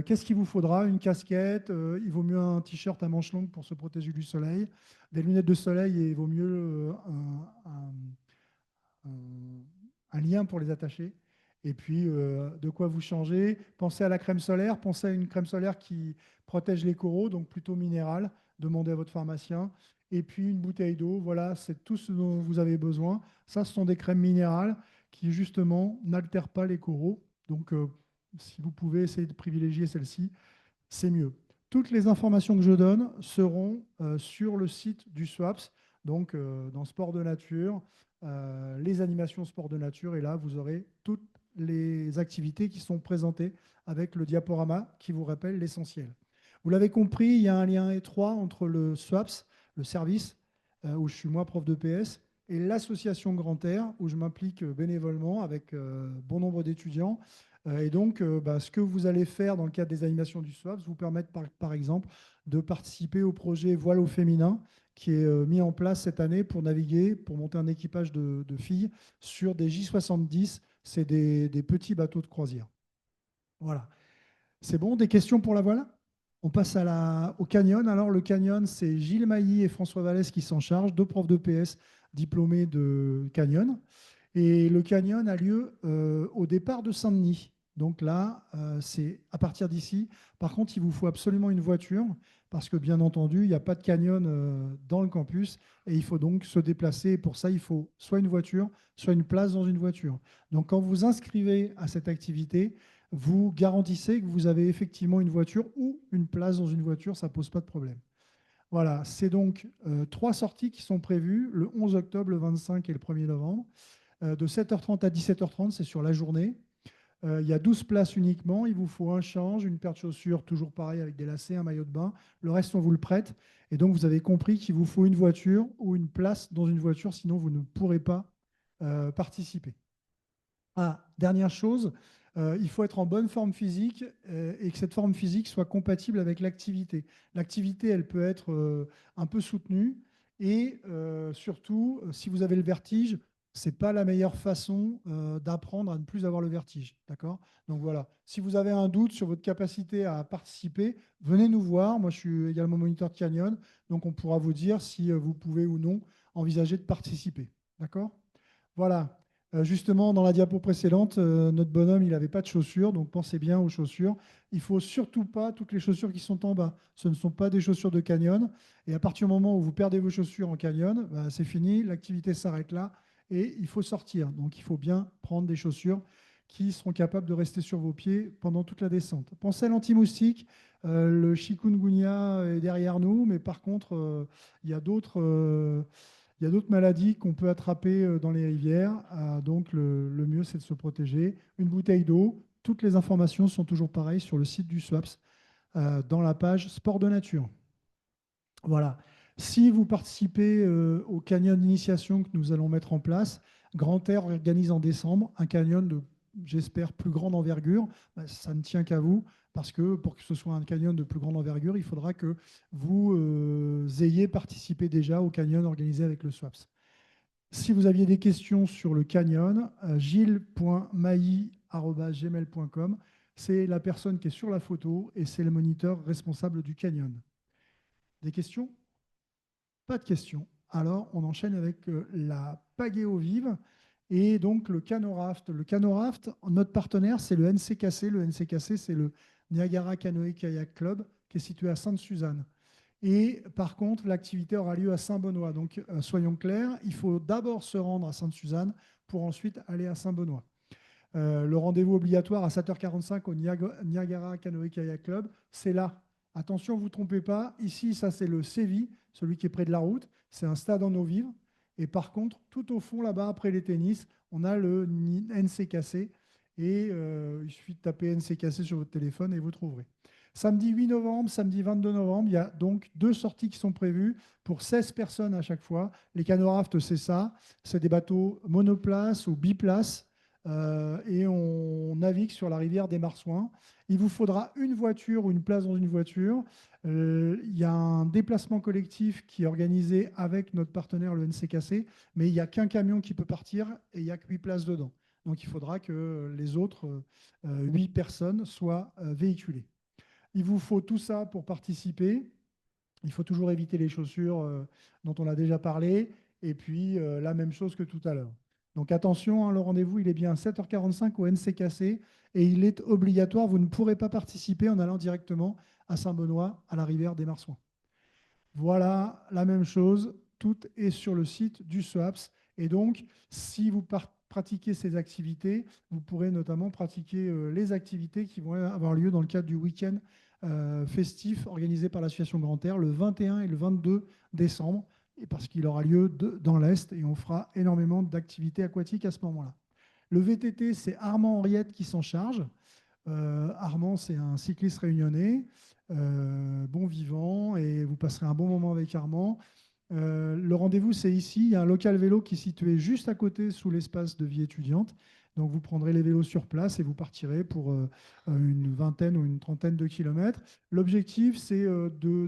Qu'est-ce qu'il vous faudra? Une casquette, il vaut mieux un t-shirt à manches longues pour se protéger du soleil, des lunettes de soleil et il vaut mieux un lien pour les attacher. Et puis, de quoi vous changer. Pensez à la crème solaire, pensez à une crème solaire qui protège les coraux, donc plutôt minérale. Demandez à votre pharmacien. Et puis, une bouteille d'eau, voilà, c'est tout ce dont vous avez besoin. Ça, ce sont des crèmes minérales qui, justement, n'altèrent pas les coraux. Donc, si vous pouvez essayer de privilégier celle-ci, c'est mieux. Toutes les informations que je donne seront sur le site du SWAPS, donc dans Sport de Nature, les animations sport de nature, et là, vous aurez toutes les activités qui sont présentées avec le diaporama qui vous rappelle l'essentiel. Vous l'avez compris, il y a un lien étroit entre le SWAPS, le service, où je suis moi prof de PS, et l'association Grand Air, où je m'implique bénévolement avec bon nombre d'étudiants. Et donc, ce que vous allez faire dans le cadre des animations du SWAPS vous permettre, par exemple, de participer au projet Voile au féminin, qui est mis en place cette année pour naviguer, pour monter un équipage de filles sur des J70. C'est des petits bateaux de croisière. Voilà. C'est bon, des questions pour la voile? On passe au canyon. Alors, le canyon, c'est Gilles Mailly et François Vallès qui s'en chargent, deux profs de PS diplômés de canyon. Et le canyon a lieu au départ de Saint-Denis. Donc là, c'est à partir d'ici. Par contre, il vous faut absolument une voiture parce que, bien entendu, il n'y a pas de canyon dans le campus et il faut donc se déplacer. Et pour ça, il faut soit une voiture, soit une place dans une voiture. Donc, quand vous inscrivez à cette activité, vous garantissez que vous avez effectivement une voiture ou une place dans une voiture. Ça ne pose pas de problème. Voilà, c'est donc 3 sorties qui sont prévues, le 11 octobre, le 25 et le 1er novembre. De 7h30 à 17h30, c'est sur la journée. Il y a 12 places uniquement. Il vous faut un change, une paire de chaussures, toujours pareil avec des lacets, un maillot de bain. Le reste, on vous le prête. Et donc, vous avez compris qu'il vous faut une voiture ou une place dans une voiture, sinon vous ne pourrez pas participer. Dernière chose, il faut être en bonne forme physique et que cette forme physique soit compatible avec l'activité. L'activité, elle peut être un peu soutenue et surtout, si vous avez le vertige, ce n'est pas la meilleure façon d'apprendre à ne plus avoir le vertige. D'accord ? Donc voilà, si vous avez un doute sur votre capacité à participer, venez nous voir. Moi, je suis également moniteur de canyon, donc on pourra vous dire si vous pouvez ou non envisager de participer. D'accord ? Voilà. Justement, dans la diapo précédente, notre bonhomme, il n'avait pas de chaussures, donc pensez bien aux chaussures. Il ne faut surtout pas toutes les chaussures qui sont en bas. Ce ne sont pas des chaussures de canyon. Et à partir du moment où vous perdez vos chaussures en canyon, c'est fini, l'activité s'arrête là et il faut sortir. Donc, il faut bien prendre des chaussures qui seront capables de rester sur vos pieds pendant toute la descente. Pensez à l'anti-moustique. Le chikungunya est derrière nous, mais par contre, il y a d'autres maladies qu'on peut attraper dans les rivières. Donc, le mieux, c'est de se protéger. Une bouteille d'eau. Toutes les informations sont toujours pareilles sur le site du SWAPS, dans la page Sport de Nature. Voilà. Si vous participez au canyon d'initiation que nous allons mettre en place, Grand Air organise en décembre un canyon de, j'espère, plus grande envergure. Ça ne tient qu'à vous, parce que pour que ce soit un canyon de plus grande envergure, il faudra que vous ayez participé déjà au canyon organisé avec le SWAPS. Si vous aviez des questions sur le canyon, gilles.mailly@gmail.com, c'est la personne qui est sur la photo et c'est le moniteur responsable du canyon. Des questions ? Pas de questions. Alors, on enchaîne avec la pagaie eau vive et donc le canoraft. Le canoraft, notre partenaire, c'est le NCKC. Le NCKC, c'est le Niagara Canoë Kayak Club, qui est situé à Sainte-Suzanne. Et par contre, l'activité aura lieu à Saint-Benoît. Donc, soyons clairs, il faut d'abord se rendre à Sainte-Suzanne pour ensuite aller à Saint-Benoît. Le rendez-vous obligatoire à 7h45 au Niagara Canoë Kayak Club, c'est là. Attention, vous ne vous trompez pas. Ici, ça, c'est le Sévi, celui qui est près de la route. C'est un stade en eau vive. Et par contre, tout au fond, là-bas, après les tennis, on a le NCKC. Et il suffit de taper NCKC sur votre téléphone et vous trouverez. Samedi 8 novembre, samedi 22 novembre, il y a donc 2 sorties qui sont prévues pour 16 personnes à chaque fois. Les canoë-rafts, c'est ça. C'est des bateaux monoplace ou biplace. Et on navigue sur la rivière des Marsouins. Il vous faudra une voiture ou une place dans une voiture. Il y a un déplacement collectif qui est organisé avec notre partenaire, le NCKC, mais il n'y a qu'un camion qui peut partir et il n'y a que 8 places dedans. Donc il faudra que les autres 8 personnes soient véhiculées. Il vous faut tout ça pour participer. Il faut toujours éviter les chaussures dont on a déjà parlé. Et puis, la même chose que tout à l'heure. Donc, attention, hein, le rendez-vous, il est bien à 7h45 au NCKC. Et il est obligatoire. Vous ne pourrez pas participer en allant directement à Saint-Benoît, à la rivière des Marsouins. Voilà, la même chose. Tout est sur le site du SOAPS. Et donc, si vous pratiquez ces activités, vous pourrez notamment pratiquer les activités qui vont avoir lieu dans le cadre du week-end festif organisé par l'association Grand Air le 21 et le 22 décembre, et parce qu'il aura lieu dans l'Est et on fera énormément d'activités aquatiques à ce moment-là. Le VTT, c'est Armand Henriette qui s'en charge. Armand, c'est un cycliste réunionnais, bon vivant, et vous passerez un bon moment avec Armand. Le rendez-vous, c'est ici. Il y a un local vélo qui est situé juste à côté sous l'espace de vie étudiante. Donc, vous prendrez les vélos sur place et vous partirez pour une vingtaine ou une trentaine de kilomètres. L'objectif, c'est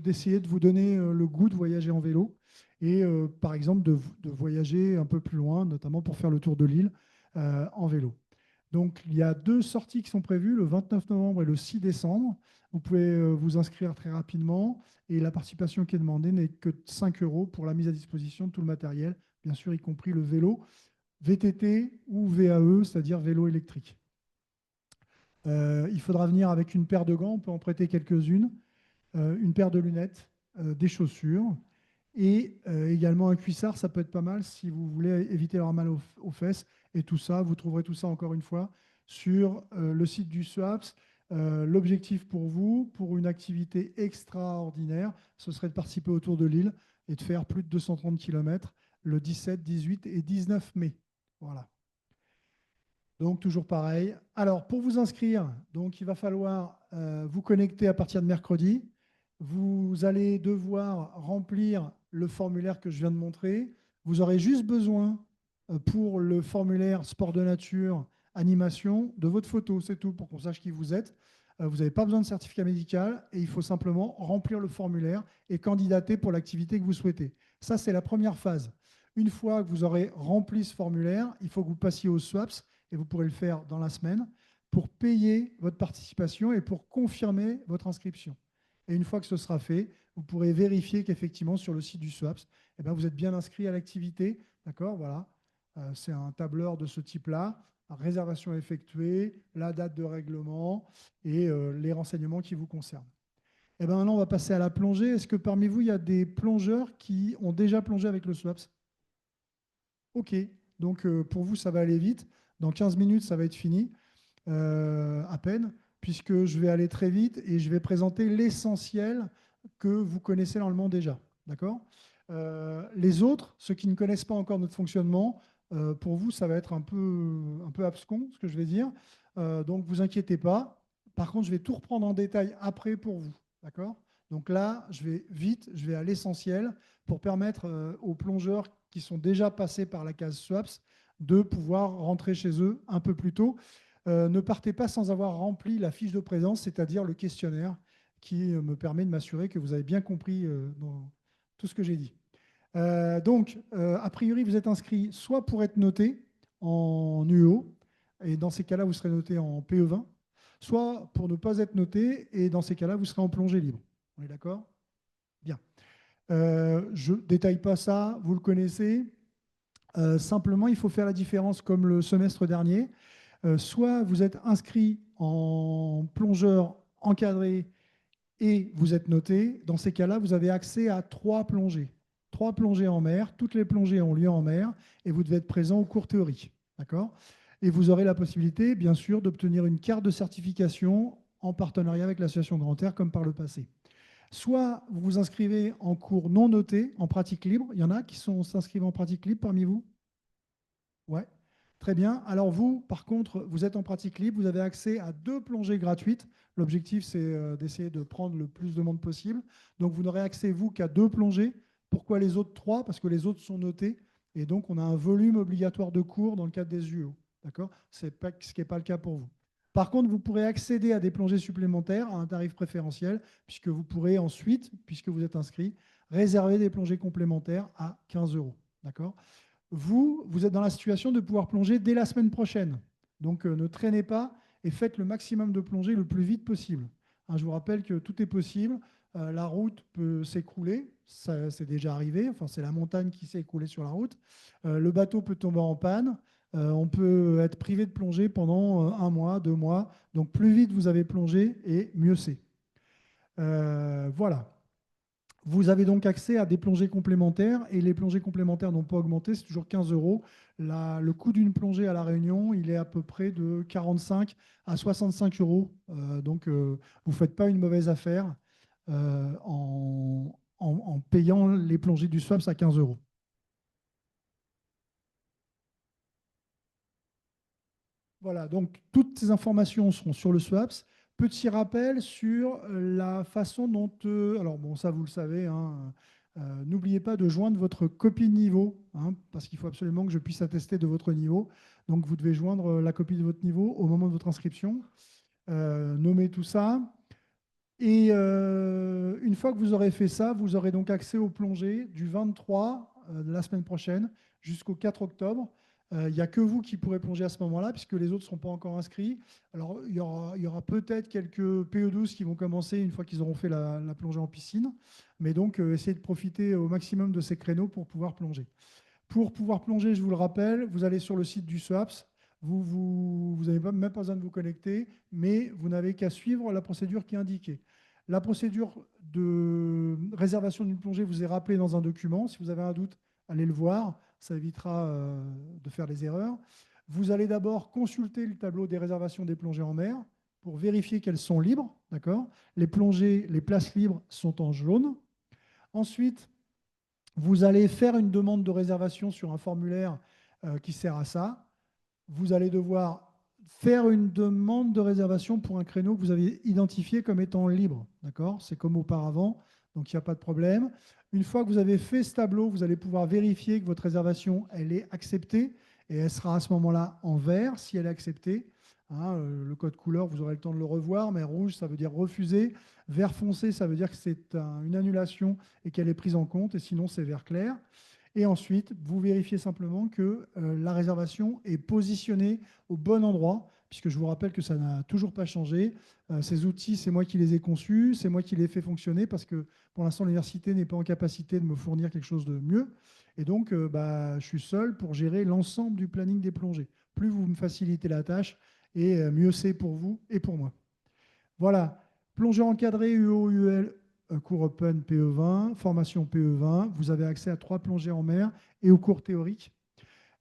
d'essayer de vous donner le goût de voyager en vélo et, par exemple, de voyager un peu plus loin, notamment pour faire le tour de l'île en vélo. Donc, il y a 2 sorties qui sont prévues, le 29 novembre et le 6 décembre. Vous pouvez vous inscrire très rapidement et la participation qui est demandée n'est que de 5 € pour la mise à disposition de tout le matériel, bien sûr, y compris le vélo, VTT ou VAE, c'est-à-dire vélo électrique. Il faudra venir avec une paire de gants, on peut en prêter quelques-unes, une paire de lunettes, des chaussures et également un cuissard, ça peut être pas mal si vous voulez éviter d'avoir mal aux fesses. Et tout ça, vous trouverez tout ça encore une fois sur le site du SOAPS. L'objectif pour vous, pour une activité extraordinaire, ce serait de participer au Tour de l'île et de faire plus de 230 km le 17, 18 et 19 mai. Voilà. Donc, toujours pareil. Alors, pour vous inscrire, donc, il va falloir vous connecter à partir de mercredi. Vous allez devoir remplir le formulaire que je viens de montrer. Vous aurez juste besoin, pour le formulaire sport de nature, animation, de votre photo. C'est tout, pour qu'on sache qui vous êtes. Vous n'avez pas besoin de certificat médical et il faut simplement remplir le formulaire et candidater pour l'activité que vous souhaitez. Ça, c'est la première phase. Une fois que vous aurez rempli ce formulaire, il faut que vous passiez au SOAPS, et vous pourrez le faire dans la semaine, pour payer votre participation et pour confirmer votre inscription. Et une fois que ce sera fait, vous pourrez vérifier qu'effectivement, sur le site du SOAPS, eh bien, vous êtes bien inscrit à l'activité. D'accord, voilà. C'est un tableur de ce type-là. Réservation effectuée, la date de règlement et les renseignements qui vous concernent. Et bien maintenant, on va passer à la plongée. Est-ce que parmi vous, il y a des plongeurs qui ont déjà plongé avec le SOAPS? OK. Donc, pour vous, ça va aller vite. Dans 15 minutes, ça va être fini, à peine, puisque je vais aller très vite et je vais présenter l'essentiel que vous connaissez normalement déjà. D'accord ? Les autres, ceux qui ne connaissent pas encore notre fonctionnement, pour vous, ça va être un peu abscon, ce que je vais dire. Donc, vous inquiétez pas. Par contre, je vais tout reprendre en détail après pour vous. D'accord ? Donc là, je vais vite, je vais à l'essentiel pour permettre aux plongeurs qui sont déjà passés par la case SOAPS de pouvoir rentrer chez eux un peu plus tôt. Ne partez pas sans avoir rempli la fiche de présence, c'est-à-dire le questionnaire qui me permet de m'assurer que vous avez bien compris dans tout ce que j'ai dit. Donc, a priori, vous êtes inscrit soit pour être noté en UO, et dans ces cas-là, vous serez noté en PE20, soit pour ne pas être noté, et dans ces cas-là, vous serez en plongée libre. On est d'accord ? Bien. Je ne détaille pas ça, vous le connaissez. Simplement, il faut faire la différence comme le semestre dernier. Soit vous êtes inscrit en plongeur encadré et vous êtes noté. Dans ces cas-là, vous avez accès à 3 plongées. 3 plongées en mer. Toutes les plongées ont lieu en mer et vous devez être présent au cours théorique. D'accord ? Et vous aurez la possibilité, bien sûr, d'obtenir une carte de certification en partenariat avec l'association Grand Air, comme par le passé. Soit vous vous inscrivez en cours non noté, en pratique libre. Il y en a qui s'inscrivent en pratique libre parmi vous ? Ouais. Très bien. Alors vous, par contre, vous êtes en pratique libre, vous avez accès à 2 plongées gratuites. L'objectif, c'est d'essayer de prendre le plus de monde possible. Donc vous n'aurez accès, vous, qu'à 2 plongées. Pourquoi les autres 3? Parce que les autres sont notés. Et donc, on a un volume obligatoire de cours dans le cadre des UO. D'accord? Ce qui n'est pas le cas pour vous. Par contre, vous pourrez accéder à des plongées supplémentaires à un tarif préférentiel, puisque vous pourrez ensuite, puisque vous êtes inscrit, réserver des plongées complémentaires à 15 €. D'accord? Vous êtes dans la situation de pouvoir plonger dès la semaine prochaine. Donc, ne traînez pas et faites le maximum de plongées le plus vite possible. Hein, je vous rappelle que tout est possible. La route peut s'écrouler, c'est déjà arrivé. Enfin, c'est la montagne qui s'est écroulée sur la route. Le bateau peut tomber en panne. On peut être privé de plongée pendant 1 mois, 2 mois. Donc, plus vite vous avez plongé et mieux c'est. Voilà. Vous avez donc accès à des plongées complémentaires et les plongées complémentaires n'ont pas augmenté, c'est toujours 15 €. Le coût d'une plongée à La Réunion, il est à peu près de 45 à 65 €. Donc, vous ne faites pas une mauvaise affaire en payant les plongées du SWAPS à 15 €. Voilà, donc toutes ces informations seront sur le SWAPS. Petit rappel sur la façon dont... alors bon, ça vous le savez, hein, n'oubliez pas de joindre votre copie de niveau, hein, parce qu'il faut absolument que je puisse attester de votre niveau. Donc vous devez joindre la copie de votre niveau au moment de votre inscription. Nommez tout ça. Et une fois que vous aurez fait ça, vous aurez donc accès aux plongées du 23 de la semaine prochaine jusqu'au 4 octobre. Il n'y a que vous qui pourrez plonger à ce moment-là, puisque les autres ne seront pas encore inscrits. Alors, il y aura peut-être quelques PE12 qui vont commencer une fois qu'ils auront fait la plongée en piscine. Mais donc, essayez de profiter au maximum de ces créneaux pour pouvoir plonger. Pour pouvoir plonger, je vous le rappelle, vous allez sur le site du SWAPS. Vous n'avez même pas besoin de vous connecter, mais vous n'avez qu'à suivre la procédure qui est indiquée. La procédure de réservation d'une plongée vous est rappelée dans un document. Si vous avez un doute, allez le voir. Ça évitera de faire des erreurs. Vous allez d'abord consulter le tableau des réservations des plongées en mer pour vérifier qu'elles sont libres. D'accord ? Les plongées, les places libres sont en jaune. Ensuite, vous allez faire une demande de réservation sur un formulaire qui sert à ça. Vous allez devoir faire une demande de réservation pour un créneau que vous avez identifié comme étant libre. D'accord ? C'est comme auparavant, donc il n'y a pas de problème. Une fois que vous avez fait ce tableau, vous allez pouvoir vérifier que votre réservation elle est acceptée et elle sera à ce moment-là en vert si elle est acceptée. Hein, le code couleur, vous aurez le temps de le revoir, mais rouge, ça veut dire refuser. Vert foncé, ça veut dire que c'est une annulation et qu'elle est prise en compte, et sinon c'est vert clair. Et ensuite, vous vérifiez simplement que la réservation est positionnée au bon endroit, puisque je vous rappelle que ça n'a toujours pas changé. Ces outils, c'est moi qui les ai conçus, c'est moi qui les ai fait fonctionner, parce que pour l'instant, l'université n'est pas en capacité de me fournir quelque chose de mieux. Et donc, je suis seul pour gérer l'ensemble du planning des plongées. Plus vous me facilitez la tâche, et mieux c'est pour vous et pour moi. Voilà, plongée encadrée UO-UL, cours Open PE20, formation PE20. Vous avez accès à 3 plongées en mer et aux cours théoriques.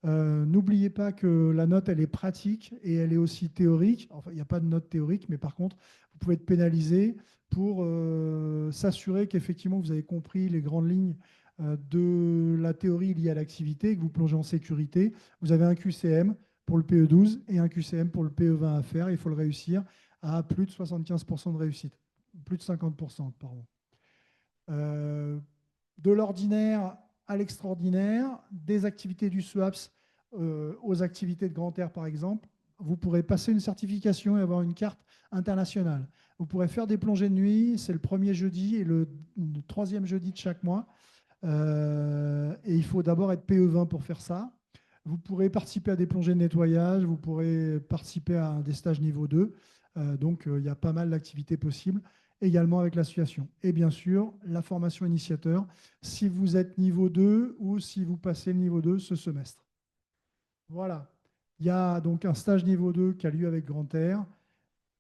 N'oubliez pas que la note, elle est pratique et elle est aussi théorique. Enfin, il n'y a pas de note théorique, mais par contre, vous pouvez être pénalisé pour s'assurer qu'effectivement, vous avez compris les grandes lignes de la théorie liée à l'activité, que vous plongez en sécurité. Vous avez un QCM pour le PE12 et un QCM pour le PE20 à faire. Il faut le réussir à plus de 75% de réussite. Plus de 50%, pardon. De l'ordinaire à l'extraordinaire, des activités du SWAPS aux activités de grand air, par exemple, vous pourrez passer une certification et avoir une carte internationale. Vous pourrez faire des plongées de nuit, c'est le premier jeudi et le troisième jeudi de chaque mois. Et il faut d'abord être PE20 pour faire ça. Vous pourrez participer à des plongées de nettoyage, vous pourrez participer à des stages niveau 2. Donc, il y a pas mal d'activités possibles, également avec l'association. Et bien sûr, la formation initiateur, si vous êtes niveau 2 ou si vous passez le niveau 2 ce semestre. Voilà. Il y a donc un stage niveau 2 qui a lieu avec Grand Air.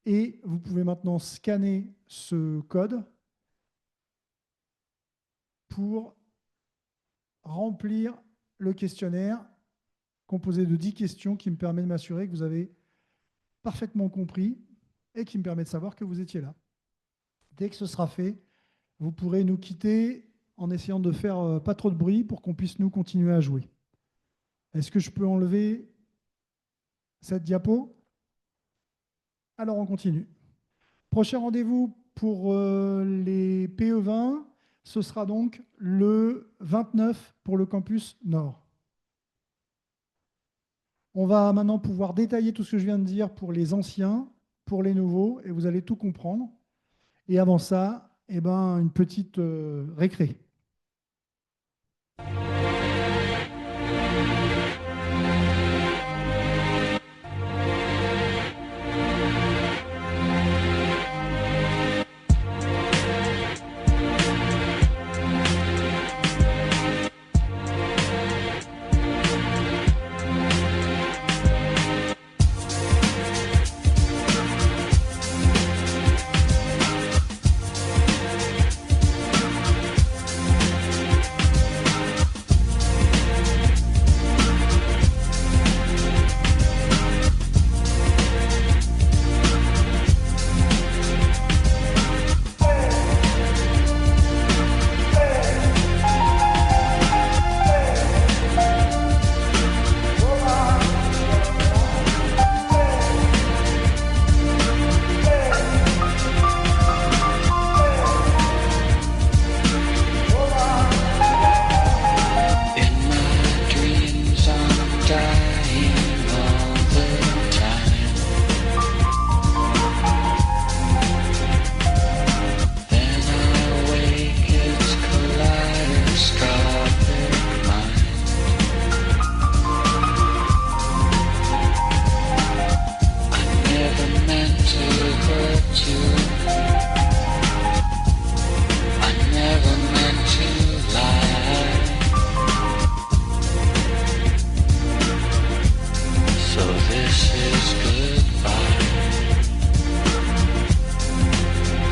Et vous pouvez maintenant scanner ce code pour remplir le questionnaire composé de 10 questions qui me permet de m'assurer que vous avez parfaitement compris et qui me permet de savoir que vous étiez là. Dès que ce sera fait, vous pourrez nous quitter en essayant de faire pas trop de bruit pour qu'on puisse nous continuer à jouer. Est-ce que je peux enlever cette diapo? Alors, on continue. Prochain rendez-vous pour les PE20, ce sera donc le 29 pour le campus Nord. On va maintenant pouvoir détailler tout ce que je viens de dire pour les anciens, pour les nouveaux, et vous allez tout comprendre. Et avant ça, eh ben, une petite récré.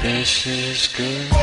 This is good.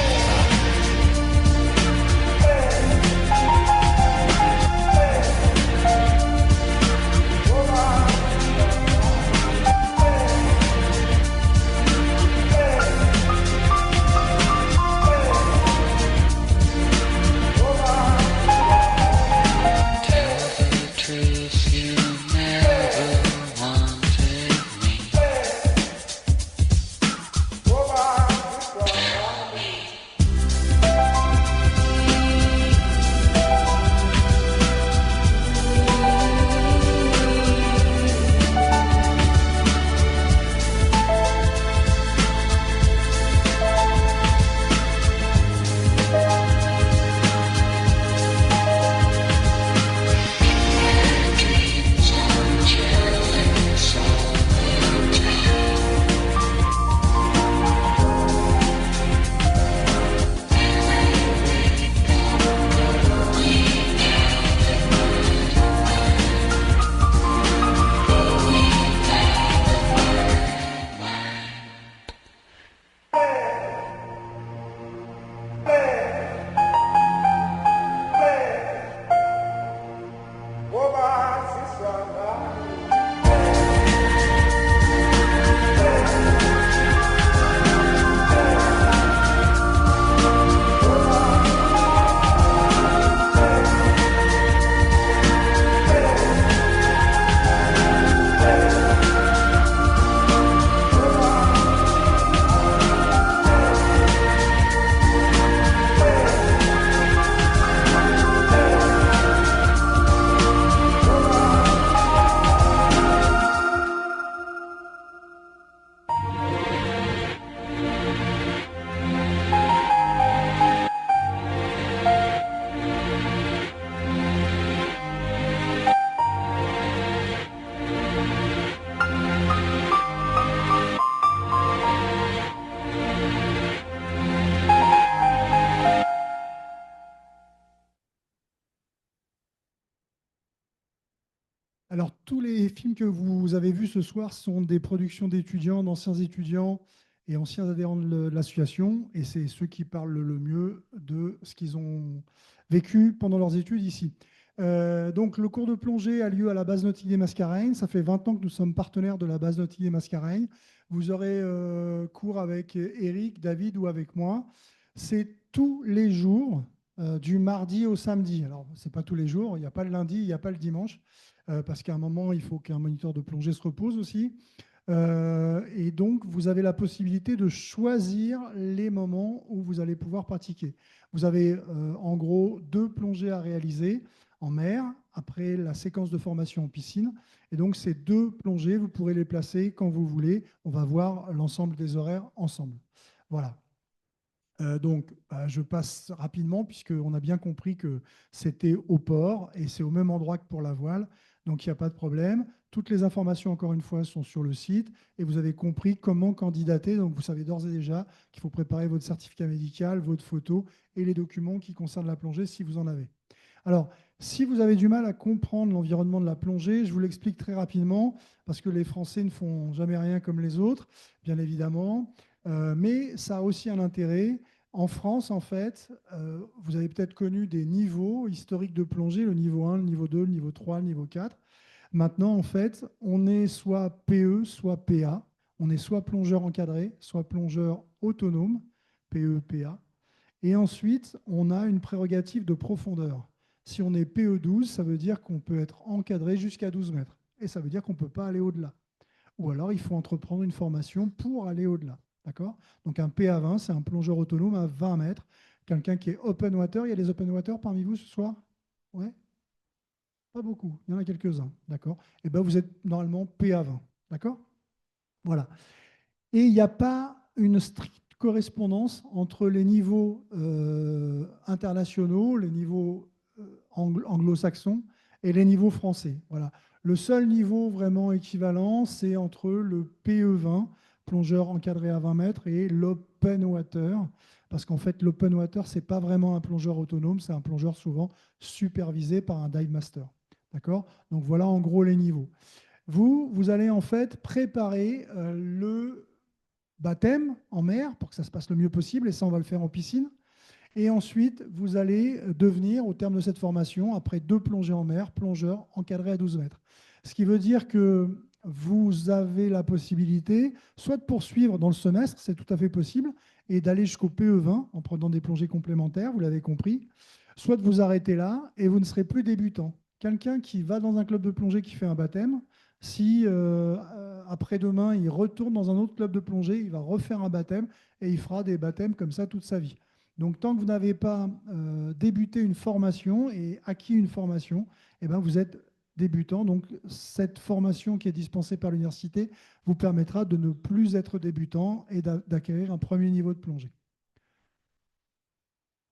Alors, tous les films que vous avez vus ce soir sont des productions d'étudiants, d'anciens étudiants et anciens adhérents de l'association. Et c'est ceux qui parlent le mieux de ce qu'ils ont vécu pendant leurs études ici. Donc, le cours de plongée a lieu à la base nautique des Mascareignes. Ça fait 20 ans que nous sommes partenaires de la base nautique des Mascareignes. Vous aurez cours avec Eric, David ou avec moi. C'est tous les jours du mardi au samedi. Alors, ce n'est pas tous les jours, il n'y a pas le lundi, il n'y a pas le dimanche, parce qu'à un moment, il faut qu'un moniteur de plongée se repose aussi. Et donc, vous avez la possibilité de choisir les moments où vous allez pouvoir pratiquer. Vous avez en gros 2 plongées à réaliser en mer, après la séquence de formation en piscine. Et donc, ces 2 plongées, vous pourrez les placer quand vous voulez. On va voir l'ensemble des horaires ensemble. Voilà. Donc, je passe rapidement puisqu'on a bien compris que c'était au port et c'est au même endroit que pour la voile. Donc, il n'y a pas de problème. Toutes les informations, encore une fois, sont sur le site et vous avez compris comment candidater. Donc, vous savez d'ores et déjà qu'il faut préparer votre certificat médical, votre photo et les documents qui concernent la plongée si vous en avez. Alors, si vous avez du mal à comprendre l'environnement de la plongée, je vous l'explique très rapidement parce que les Français ne font jamais rien comme les autres, bien évidemment. Mais ça a aussi un intérêt. En France, en fait, vous avez peut-être connu des niveaux historiques de plongée, le niveau 1, le niveau 2, le niveau 3, le niveau 4. Maintenant, en fait, on est soit PE, soit PA. On est soit plongeur encadré, soit plongeur autonome, PE, PA. Et ensuite, on a une prérogative de profondeur. Si on est PE12, ça veut dire qu'on peut être encadré jusqu'à 12 mètres. Et ça veut dire qu'on ne peut pas aller au-delà. Ou alors, il faut entreprendre une formation pour aller au-delà. D'accord ? Donc, un PA20, c'est un plongeur autonome à 20 mètres. Quelqu'un qui est open water. Il y a des open water parmi vous ce soir ? Ouais ? Pas beaucoup. Il y en a quelques-uns. D'accord ? Et bien, vous êtes normalement PA20. D'accord ? Voilà. Et il n'y a pas une stricte correspondance entre les niveaux internationaux, les niveaux anglo-saxons et les niveaux français. Voilà. Le seul niveau vraiment équivalent, c'est entre le PE20, plongeur encadré à 20 mètres, et l'open water, parce qu'en fait, l'open water, ce n'est pas vraiment un plongeur autonome, c'est un plongeur souvent supervisé par un dive master. D'accord ? Donc voilà en gros les niveaux. Vous allez en fait préparer le baptême en mer pour que ça se passe le mieux possible, et ça, on va le faire en piscine. Et ensuite, vous allez devenir, au terme de cette formation, après 2 plongées en mer, plongeur encadré à 12 mètres. Ce qui veut dire que vous avez la possibilité soit de poursuivre dans le semestre, c'est tout à fait possible, et d'aller jusqu'au PE20 en prenant des plongées complémentaires, vous l'avez compris, soit de vous arrêter là et vous ne serez plus débutant. Quelqu'un qui va dans un club de plongée qui fait un baptême, si après-demain, il retourne dans un autre club de plongée, il va refaire un baptême et il fera des baptêmes comme ça toute sa vie. Donc, tant que vous n'avez pas débuté une formation et acquis une formation, eh ben, vous êtes débutant. Donc, cette formation qui est dispensée par l'université vous permettra de ne plus être débutant et d'acquérir un premier niveau de plongée.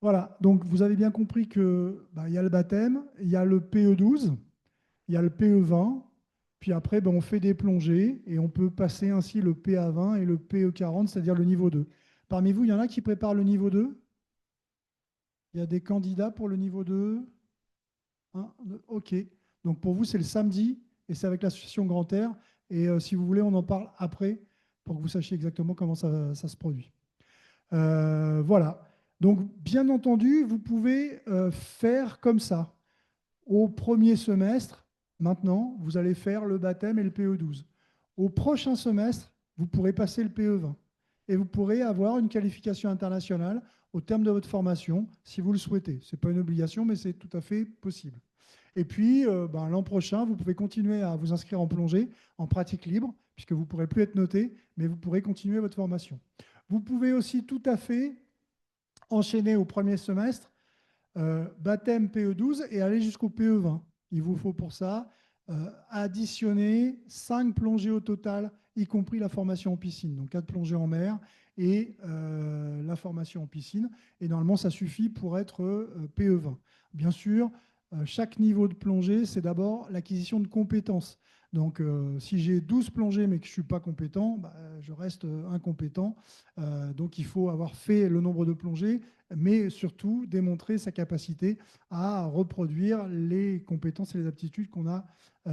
Voilà, donc vous avez bien compris qu'il y a le baptême, il y a le PE12, il y a le PE20, puis après, on fait des plongées et on peut passer ainsi le PA20 et le PE40, c'est-à-dire le niveau 2. Parmi vous, il y en a qui préparent le niveau 2 ? Il y a des candidats pour le niveau 2 ? OK. Donc pour vous, c'est le samedi et c'est avec l'association Grand Air. Et si vous voulez, on en parle après pour que vous sachiez exactement comment ça se produit. Voilà. Donc, bien entendu, vous pouvez faire comme ça. Au premier semestre, maintenant, vous allez faire le baptême et le PE12. Au prochain semestre, vous pourrez passer le PE20. Et vous pourrez avoir une qualification internationale au terme de votre formation, si vous le souhaitez. Ce n'est pas une obligation, mais c'est tout à fait possible. Et puis, l'an prochain, vous pouvez continuer à vous inscrire en plongée, en pratique libre, puisque vous ne pourrez plus être noté, mais vous pourrez continuer votre formation. Vous pouvez aussi tout à fait enchaîner au premier semestre, baptême PE12 et aller jusqu'au PE20. Il vous faut pour ça additionner 5 plongées au total, y compris la formation en piscine. Donc 4 plongées en mer et la formation en piscine. Et normalement, ça suffit pour être PE20. Bien sûr, chaque niveau de plongée, c'est d'abord l'acquisition de compétences. Donc, si j'ai 12 plongées mais que je ne suis pas compétent, je reste incompétent. Donc, il faut avoir fait le nombre de plongées, mais surtout démontrer sa capacité à reproduire les compétences et les aptitudes qu'on a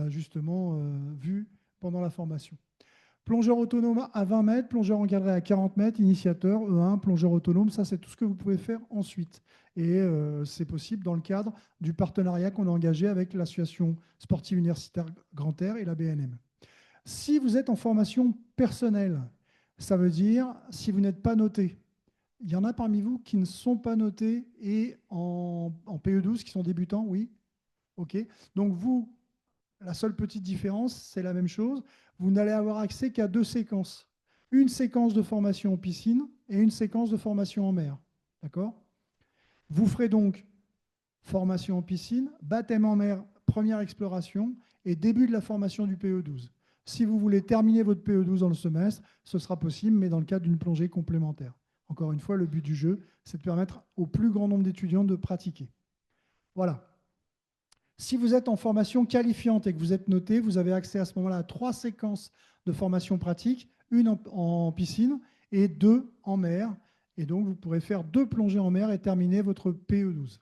justement vues pendant la formation. Plongeur autonome à 20 mètres, plongeur encadré à 40 mètres, initiateur, E1, plongeur autonome, ça c'est tout ce que vous pouvez faire ensuite. Et c'est possible dans le cadre du partenariat qu'on a engagé avec l'association sportive universitaire Grand Air et la BNM. Si vous êtes en formation personnelle, ça veut dire si vous n'êtes pas noté, il y en a parmi vous qui ne sont pas notés et en PE12, qui sont débutants, oui? OK. Donc vous, la seule petite différence, c'est la même chose. Vous n'allez avoir accès qu'à 2 séquences. Une séquence de formation en piscine et une séquence de formation en mer. D'accord? Vous ferez donc formation en piscine, baptême en mer, première exploration et début de la formation du PE12. Si vous voulez terminer votre PE12 dans le semestre, ce sera possible, mais dans le cadre d'une plongée complémentaire. Encore une fois, le but du jeu, c'est de permettre au plus grand nombre d'étudiants de pratiquer. Voilà. Si vous êtes en formation qualifiante et que vous êtes noté, vous avez accès à ce moment-là à 3 séquences de formation pratique, une en piscine et 2 en mer. Et donc, vous pourrez faire 2 plongées en mer et terminer votre PE12.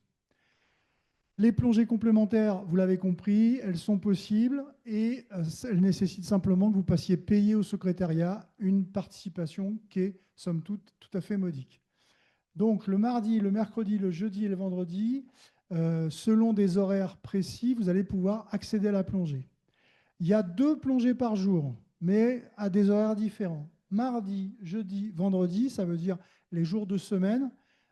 Les plongées complémentaires, vous l'avez compris, elles sont possibles et elles nécessitent simplement que vous passiez payer au secrétariat une participation qui est, somme toute, tout à fait modique. Donc, le mardi, le mercredi, le jeudi et le vendredi, selon des horaires précis, vous allez pouvoir accéder à la plongée. Il y a 2 plongées par jour, mais à des horaires différents. Mardi, jeudi, vendredi, ça veut dire les jours de semaine.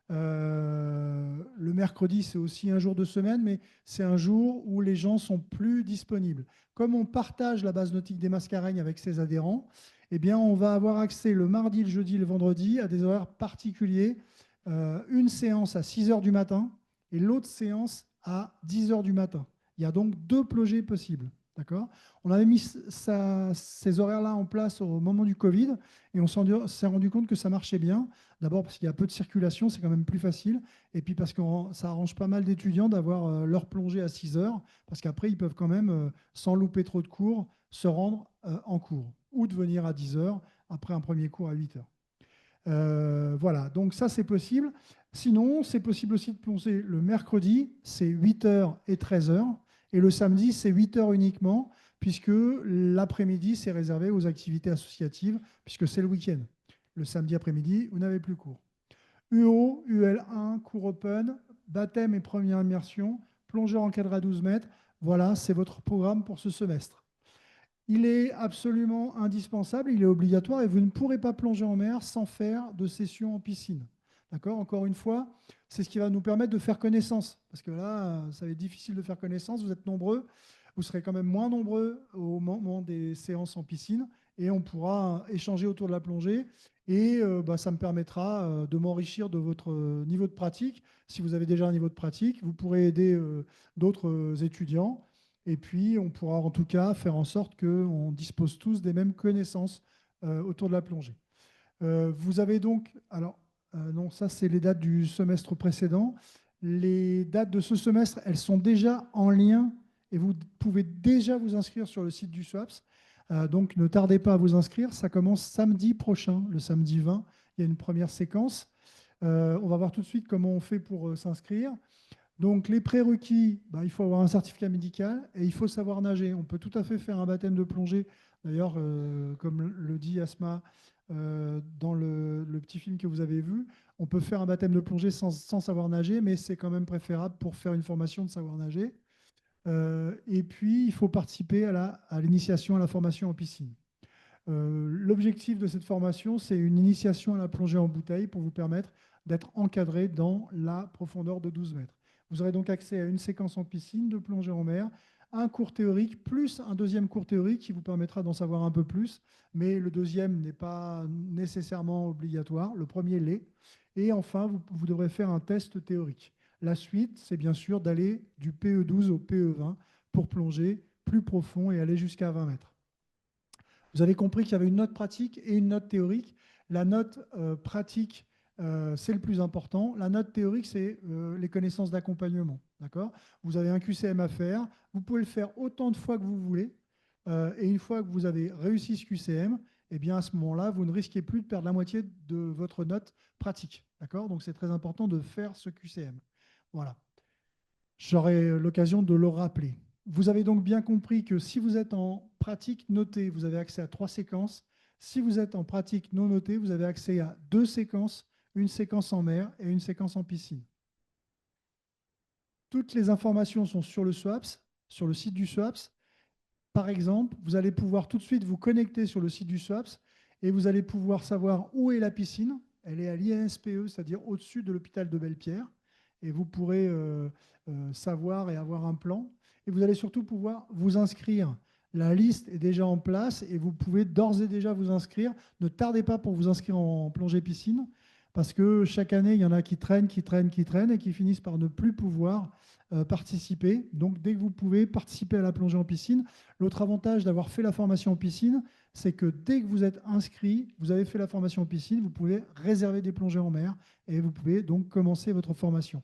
Le mercredi, c'est aussi un jour de semaine, mais c'est un jour où les gens sont plus disponibles. Comme on partage la base nautique des Mascareignes avec ses adhérents, eh bien, on va avoir accès le mardi, le jeudi, le vendredi à des horaires particuliers. Une séance à 6 h du matin et l'autre séance à 10 h du matin. Il y a donc 2 plongées possibles. D'accord ? On avait mis ces horaires-là en place au moment du Covid et on s'est rendu compte que ça marchait bien. D'abord parce qu'il y a peu de circulation, c'est quand même plus facile. Et puis parce que ça arrange pas mal d'étudiants d'avoir leur plongée à 6 h, parce qu'après, ils peuvent quand même, sans louper trop de cours, se rendre en cours ou de venir à 10 h après un premier cours à 8 h. Voilà, donc ça, c'est possible. Sinon, c'est possible aussi de plonger le mercredi, c'est 8 h et 13 h. Et le samedi, c'est 8 h uniquement, puisque l'après-midi, c'est réservé aux activités associatives, puisque c'est le week-end. Le samedi après-midi, vous n'avez plus cours. UO, UL1, cours open, baptême et première immersion, plongeur encadré à 12 mètres. Voilà, c'est votre programme pour ce semestre. Il est absolument indispensable, il est obligatoire, et vous ne pourrez pas plonger en mer sans faire de session en piscine. D'accord ? Encore une fois, c'est ce qui va nous permettre de faire connaissance. Parce que là, ça va être difficile de faire connaissance. Vous êtes nombreux. Vous serez quand même moins nombreux au moment des séances en piscine. Et on pourra échanger autour de la plongée. Et ça me permettra de m'enrichir de votre niveau de pratique. Si vous avez déjà un niveau de pratique, vous pourrez aider d'autres étudiants. Et puis, on pourra en tout cas faire en sorte qu'on dispose tous des mêmes connaissances autour de la plongée. Vous avez donc... Alors, non, ça, c'est les dates du semestre précédent. Les dates de ce semestre, elles sont déjà en lien et vous pouvez déjà vous inscrire sur le site du SWAPS. Donc, ne tardez pas à vous inscrire. Ça commence samedi prochain, le samedi 20. Il y a une première séquence. On va voir tout de suite comment on fait pour s'inscrire. Donc, les prérequis, il faut avoir un certificat médical et il faut savoir nager. On peut tout à fait faire un baptême de plongée. D'ailleurs, comme le dit Asma, dans le petit film que vous avez vu, on peut faire un baptême de plongée sans savoir nager, mais c'est quand même préférable pour faire une formation de savoir nager. Et puis, il faut participer à l'initiation à la formation en piscine. L'objectif de cette formation, c'est une initiation à la plongée en bouteille pour vous permettre d'être encadré dans la profondeur de 12 mètres. Vous aurez donc accès à une séquence en piscine, de plongée en mer, un cours théorique, plus un deuxième cours théorique qui vous permettra d'en savoir un peu plus, mais le deuxième n'est pas nécessairement obligatoire, le premier l'est. Et enfin, vous devrez faire un test théorique. La suite, c'est bien sûr d'aller du PE12 au PE20 pour plonger plus profond et aller jusqu'à 20 mètres. Vous avez compris qu'il y avait une note pratique et une note théorique. La note pratique, c'est le plus important. La note théorique, c'est les connaissances d'accompagnement. D'accord ? Vous avez un QCM à faire. Vous pouvez le faire autant de fois que vous voulez. Et une fois que vous avez réussi ce QCM, eh bien à ce moment-là, vous ne risquez plus de perdre la moitié de votre note pratique. D'accord ? Donc, c'est très important de faire ce QCM. Voilà. J'aurai l'occasion de le rappeler. Vous avez donc bien compris que si vous êtes en pratique notée, vous avez accès à 3 séquences. Si vous êtes en pratique non notée, vous avez accès à 2 séquences, une séquence en mer et une séquence en piscine. Toutes les informations sont sur le SWAPS, sur le site du SWAPS. Par exemple, vous allez pouvoir tout de suite vous connecter sur le site du SWAPS et vous allez pouvoir savoir où est la piscine. Elle est à l'INSPE, c'est-à-dire au-dessus de l'hôpital de Belle-Pierre. Et vous pourrez savoir et avoir un plan. Et vous allez surtout pouvoir vous inscrire. La liste est déjà en place et vous pouvez d'ores et déjà vous inscrire. Ne tardez pas pour vous inscrire en plongée piscine parce que chaque année, il y en a qui traînent et qui finissent par ne plus pouvoir participer. Donc, dès que vous pouvez participer à la plongée en piscine, l'autre avantage d'avoir fait la formation en piscine, c'est que dès que vous êtes inscrit, vous avez fait la formation en piscine, vous pouvez réserver des plongées en mer et vous pouvez donc commencer votre formation.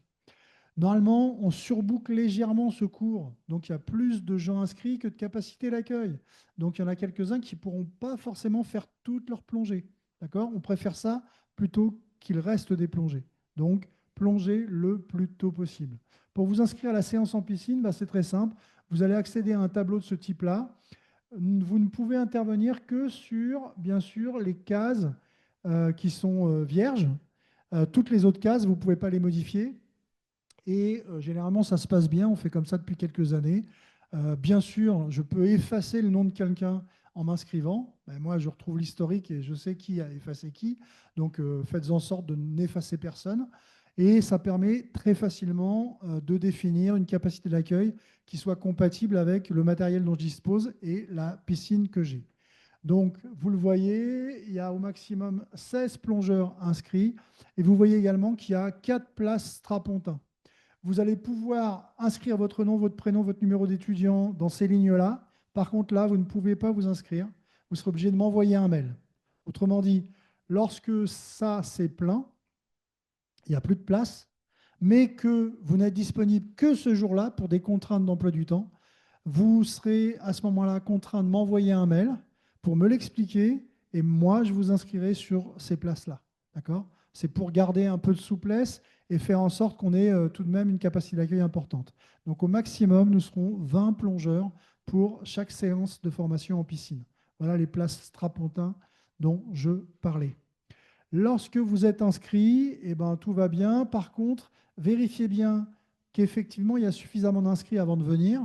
Normalement, on surboucle légèrement ce cours, donc il y a plus de gens inscrits que de capacité d'accueil. Donc il y en a quelques-uns qui ne pourront pas forcément faire toutes leurs plongées. D'accord ? On préfère ça plutôt qu'il reste des plongées. Donc plongez le plus tôt possible. Pour vous inscrire à la séance en piscine, c'est très simple. Vous allez accéder à un tableau de ce type-là. Vous ne pouvez intervenir que sur, bien sûr, les cases qui sont vierges. Toutes les autres cases, vous ne pouvez pas les modifier. Et généralement, ça se passe bien. On fait comme ça depuis quelques années. Bien sûr, je peux effacer le nom de quelqu'un en m'inscrivant. Moi, je retrouve l'historique et je sais qui a effacé qui. Donc, faites en sorte de n'effacer personne. Et ça permet très facilement de définir une capacité d'accueil qui soit compatible avec le matériel dont je dispose et la piscine que j'ai. Donc, vous le voyez, il y a au maximum 16 plongeurs inscrits. Et vous voyez également qu'il y a 4 places strapontins. Vous allez pouvoir inscrire votre nom, votre prénom, votre numéro d'étudiant dans ces lignes-là. Par contre, là, vous ne pouvez pas vous inscrire. Vous serez obligé de m'envoyer un mail. Autrement dit, lorsque ça, c'est plein, il n'y a plus de place, mais que vous n'êtes disponible que ce jour-là pour des contraintes d'emploi du temps, vous serez à ce moment-là contraint de m'envoyer un mail pour me l'expliquer et moi, je vous inscrirai sur ces places-là. D'accord ? C'est pour garder un peu de souplesse et faire en sorte qu'on ait tout de même une capacité d'accueil importante. Donc au maximum, nous serons 20 plongeurs pour chaque séance de formation en piscine. Voilà les places strapontins dont je parlais. Lorsque vous êtes inscrit, tout va bien. Par contre, vérifiez bien qu'effectivement, il y a suffisamment d'inscrits avant de venir,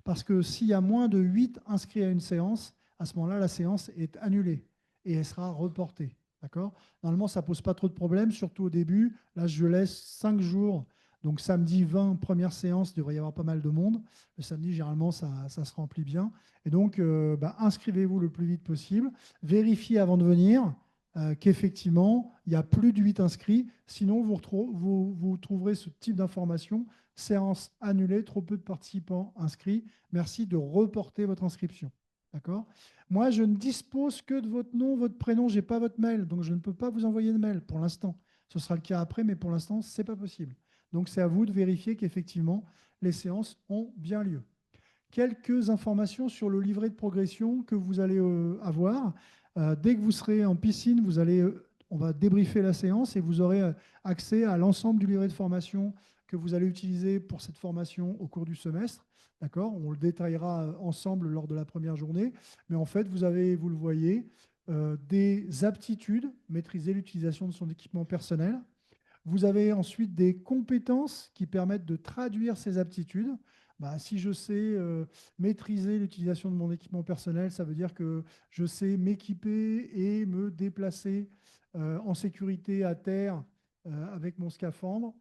parce que s'il y a moins de 8 inscrits à une séance, à ce moment-là, la séance est annulée et elle sera reportée. D'accord ? Normalement, ça ne pose pas trop de problèmes, surtout au début. Là, je laisse 5 jours. Donc, samedi 20, première séance, il devrait y avoir pas mal de monde. Le samedi, généralement, ça se remplit bien. Et donc, inscrivez-vous le plus vite possible. Vérifiez avant de venir qu'effectivement, il y a plus de 8 inscrits. Sinon, vous trouverez ce type d'information. Séance annulée, trop peu de participants inscrits. Merci de reporter votre inscription. D'accord ? Moi, je ne dispose que de votre nom, votre prénom. Je n'ai pas votre mail, donc je ne peux pas vous envoyer de mail pour l'instant. Ce sera le cas après, mais pour l'instant, ce n'est pas possible. Donc, c'est à vous de vérifier qu'effectivement, les séances ont bien lieu. Quelques informations sur le livret de progression que vous allez avoir. Dès que vous serez en piscine, on va débriefer la séance et vous aurez accès à l'ensemble du livret de formation que vous allez utiliser pour cette formation au cours du semestre. D'accord ? On le détaillera ensemble lors de la première journée. Mais en fait, vous avez, vous le voyez, des aptitudes, maîtriser l'utilisation de son équipement personnel. Vous avez ensuite des compétences qui permettent de traduire ces aptitudes. Si je sais maîtriser l'utilisation de mon équipement personnel, ça veut dire que je sais m'équiper et me déplacer en sécurité à terre avec mon scaphandre.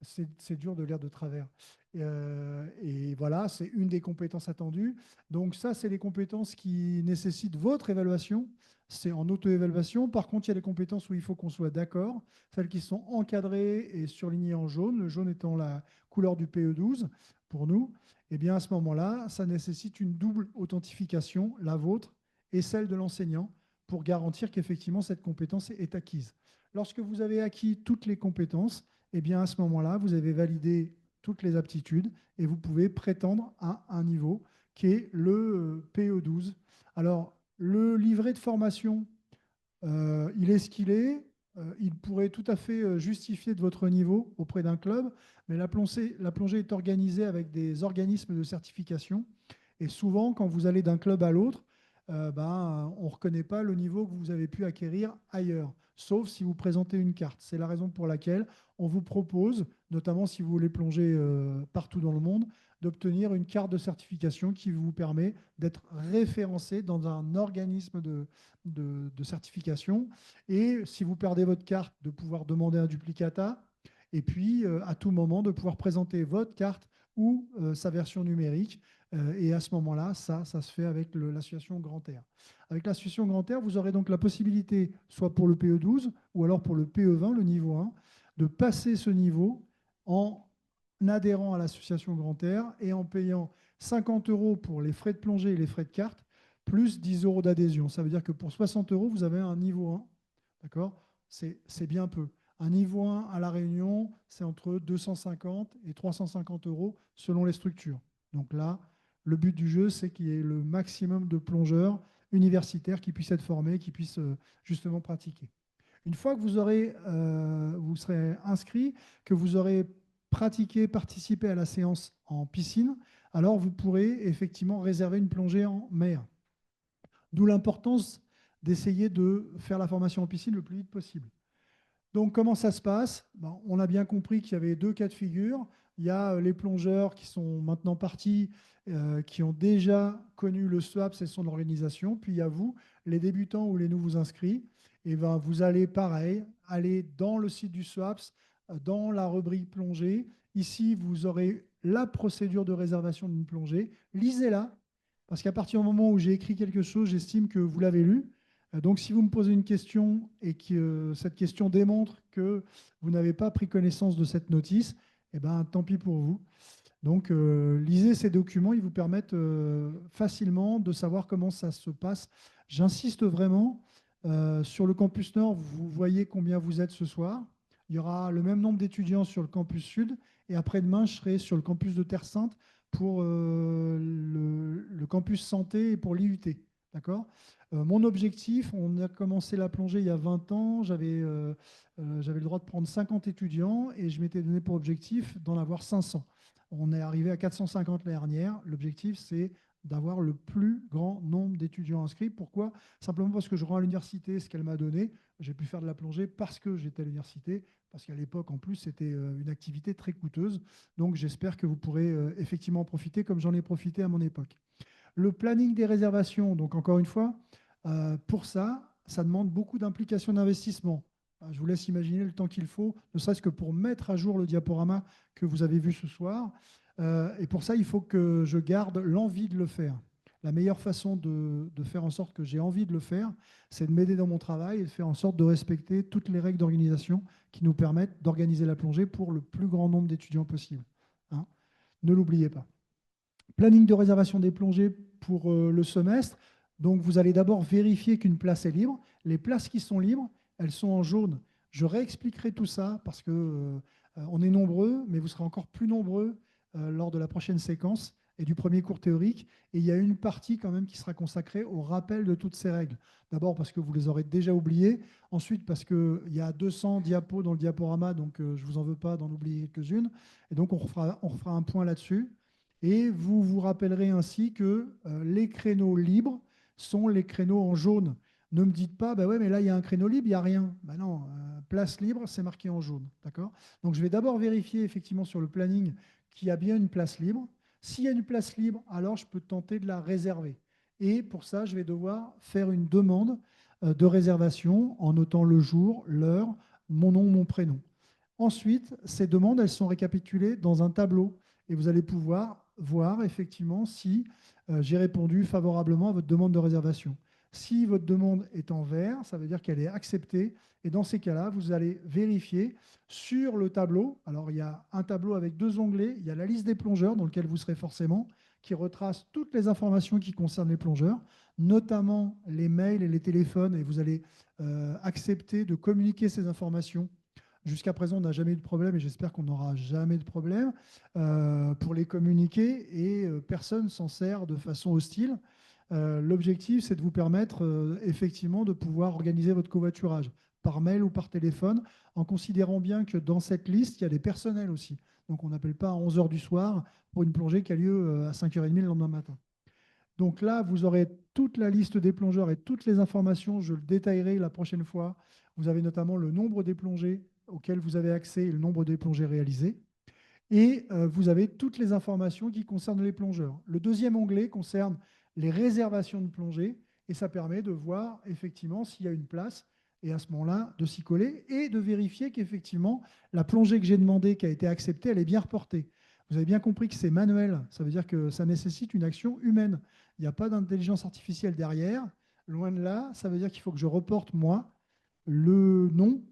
C'est dur de lire de travers. Et voilà, c'est une des compétences attendues. Donc ça, c'est les compétences qui nécessitent votre évaluation. C'est en auto-évaluation. Par contre, il y a des compétences où il faut qu'on soit d'accord. Celles qui sont encadrées et surlignées en jaune, le jaune étant la couleur du PE12 pour nous. Eh bien, à ce moment-là, ça nécessite une double authentification, la vôtre et celle de l'enseignant, pour garantir qu'effectivement, cette compétence est acquise. Lorsque vous avez acquis toutes les compétences, eh bien, à ce moment-là, vous avez validé toutes les aptitudes et vous pouvez prétendre à un niveau qui est le PE12. Alors, le livret de formation, il est ce qu'il est. Il pourrait tout à fait justifier de votre niveau auprès d'un club, mais la plongée est organisée avec des organismes de certification. Et souvent, quand vous allez d'un club à l'autre, on ne reconnaît pas le niveau que vous avez pu acquérir ailleurs, sauf si vous présentez une carte. C'est la raison pour laquelle on vous propose, notamment si vous voulez plonger partout dans le monde, d'obtenir une carte de certification qui vous permet d'être référencé dans un organisme de certification. Et si vous perdez votre carte, de pouvoir demander un duplicata. Et puis, à tout moment, de pouvoir présenter votre carte ou sa version numérique. Et à ce moment-là, ça se fait avec l'association Grand Air. Avec l'association Grand Air, vous aurez donc la possibilité, soit pour le PE12 ou alors pour le PE20, le niveau 1, de passer ce niveau en adhérant à l'association Grand Air et en payant 50 € pour les frais de plongée et les frais de carte, plus 10 € d'adhésion. Ça veut dire que pour 60 €, vous avez un niveau 1. D'accord ? C'est bien peu. Un niveau 1 à La Réunion, c'est entre 250 et 350 € selon les structures. Donc là, le but du jeu, c'est qu'il y ait le maximum de plongeurs universitaires qui puissent être formés, qui puissent justement pratiquer. Une fois que vous serez inscrit, que vous aurez pratiqué, participé à la séance en piscine, alors vous pourrez effectivement réserver une plongée en mer. D'où l'importance d'essayer de faire la formation en piscine le plus vite possible. Donc, comment ça se passe ? On a bien compris qu'il y avait deux cas de figure. Il y a les plongeurs qui sont maintenant partis, qui ont déjà connu le SWAPS et son organisation. Puis, il y a vous, les débutants ou les nouveaux inscrits. Et vous allez, pareil, aller dans le site du SWAPS, dans la rubrique plongée. Ici, vous aurez la procédure de réservation d'une plongée. Lisez-la, parce qu'à partir du moment où j'ai écrit quelque chose, j'estime que vous l'avez lu. Donc, si vous me posez une question et que cette question démontre que vous n'avez pas pris connaissance de cette notice, eh ben, tant pis pour vous. Donc, lisez ces documents, ils vous permettent facilement de savoir comment ça se passe. J'insiste vraiment, sur le campus Nord, vous voyez combien vous êtes ce soir. Il y aura le même nombre d'étudiants sur le campus Sud. Et après-demain, je serai sur le campus de Terre Sainte pour le campus santé et pour l'IUT. D'accord ? Mon objectif, on a commencé la plongée il y a 20 ans, j'avais le droit de prendre 50 étudiants et je m'étais donné pour objectif d'en avoir 500. On est arrivé à 450 l'année dernière. L'objectif, c'est d'avoir le plus grand nombre d'étudiants inscrits. Pourquoi ? Simplement parce que je rends à l'université ce qu'elle m'a donné. J'ai pu faire de la plongée parce que j'étais à l'université, parce qu'à l'époque, en plus, c'était une activité très coûteuse. Donc, j'espère que vous pourrez effectivement en profiter comme j'en ai profité à mon époque. Le planning des réservations, donc encore une fois, pour ça demande beaucoup d'implication d'investissement. Je vous laisse imaginer le temps qu'il faut, ne serait-ce que pour mettre à jour le diaporama que vous avez vu ce soir. Et pour ça, il faut que je garde l'envie de le faire. La meilleure façon de faire en sorte que j'ai envie de le faire, c'est de m'aider dans mon travail et de faire en sorte de respecter toutes les règles d'organisation qui nous permettent d'organiser la plongée pour le plus grand nombre d'étudiants possible. Hein ? Ne l'oubliez pas. Planning de réservation des plongées pour le semestre. Donc, vous allez d'abord vérifier qu'une place est libre. Les places qui sont libres, elles sont en jaune. Je réexpliquerai tout ça parce qu'on est nombreux, mais vous serez encore plus nombreux lors de la prochaine séquence et du premier cours théorique. Et il y a une partie quand même qui sera consacrée au rappel de toutes ces règles. D'abord parce que vous les aurez déjà oubliées. Ensuite parce qu'il y a 200 diapos dans le diaporama, donc je ne vous en veux pas d'en oublier quelques-unes. Et donc, on refera un point là-dessus. Et vous vous rappellerez ainsi que les créneaux libres sont les créneaux en jaune. Ne me dites pas, bah ouais, mais là, il y a un créneau libre, il n'y a rien. Ben non, place libre, c'est marqué en jaune. D'accord ? Donc, je vais d'abord vérifier effectivement sur le planning qu'il y a bien une place libre. S'il y a une place libre, alors je peux tenter de la réserver. Et pour ça, je vais devoir faire une demande de réservation en notant le jour, l'heure, mon nom, mon prénom. Ensuite, ces demandes, elles sont récapitulées dans un tableau. Et vous allez pouvoir voir effectivement si j'ai répondu favorablement à votre demande de réservation. Si votre demande est en vert, ça veut dire qu'elle est acceptée. Et dans ces cas-là, vous allez vérifier sur le tableau. Alors, il y a un tableau avec deux onglets. Il y a la liste des plongeurs dans lequel vous serez forcément, qui retrace toutes les informations qui concernent les plongeurs, notamment les mails et les téléphones. Et vous allez accepter de communiquer ces informations. Jusqu'à présent, on n'a jamais eu de problème et j'espère qu'on n'aura jamais de problème pour les communiquer et personne s'en sert de façon hostile. L'objectif, c'est de vous permettre effectivement de pouvoir organiser votre covoiturage par mail ou par téléphone en considérant bien que dans cette liste, il y a des personnels aussi. Donc, on n'appelle pas à 11 h du soir pour une plongée qui a lieu à 5 h 30 le lendemain matin. Donc là, vous aurez toute la liste des plongeurs et toutes les informations. Je le détaillerai la prochaine fois. Vous avez notamment le nombre des plongées auxquelles vous avez accès et le nombre des plongées réalisées. Et vous avez toutes les informations qui concernent les plongeurs. Le deuxième onglet concerne les réservations de plongée et ça permet de voir effectivement s'il y a une place et à ce moment-là de s'y coller et de vérifier qu'effectivement la plongée que j'ai demandée, qui a été acceptée, elle est bien reportée. Vous avez bien compris que c'est manuel, ça veut dire que ça nécessite une action humaine. Il n'y a pas d'intelligence artificielle derrière. Loin de là, ça veut dire qu'il faut que je reporte moi le nom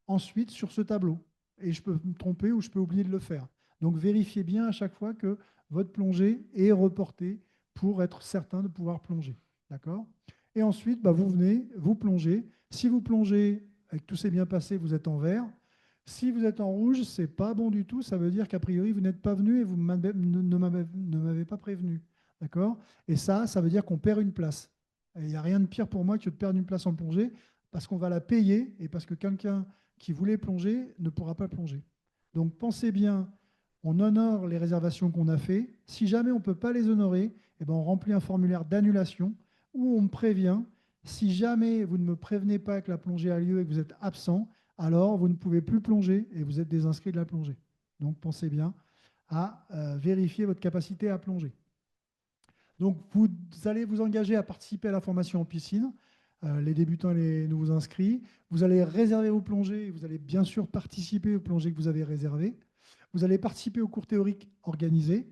ensuite sur ce tableau. Et je peux me tromper ou je peux oublier de le faire. Donc vérifiez bien à chaque fois que votre plongée est reportée pour être certain de pouvoir plonger. D'accord ? Et ensuite, vous venez, vous plongez. Si vous plongez et que tout s'est bien passé, vous êtes en vert. Si vous êtes en rouge, ce n'est pas bon du tout. Ça veut dire qu'a priori, vous n'êtes pas venu et vous ne m'avez pas prévenu. D'accord ? Et ça veut dire qu'on perd une place. Il n'y a rien de pire pour moi que de perdre une place en plongée parce qu'on va la payer et parce que quelqu'un qui voulait plonger ne pourra pas plonger. Donc pensez bien, on honore les réservations qu'on a faites. Si jamais on ne peut pas les honorer, on remplit un formulaire d'annulation où on me prévient. Si jamais vous ne me prévenez pas que la plongée a lieu et que vous êtes absent, alors vous ne pouvez plus plonger et vous êtes désinscrit de la plongée. Donc pensez bien à vérifier votre capacité à plonger. Donc vous allez vous engager à participer à la formation en piscine, les débutants et les nouveaux inscrits. Vous allez réserver vos plongées et vous allez bien sûr participer aux plongées que vous avez réservées. Vous allez participer aux cours théoriques organisés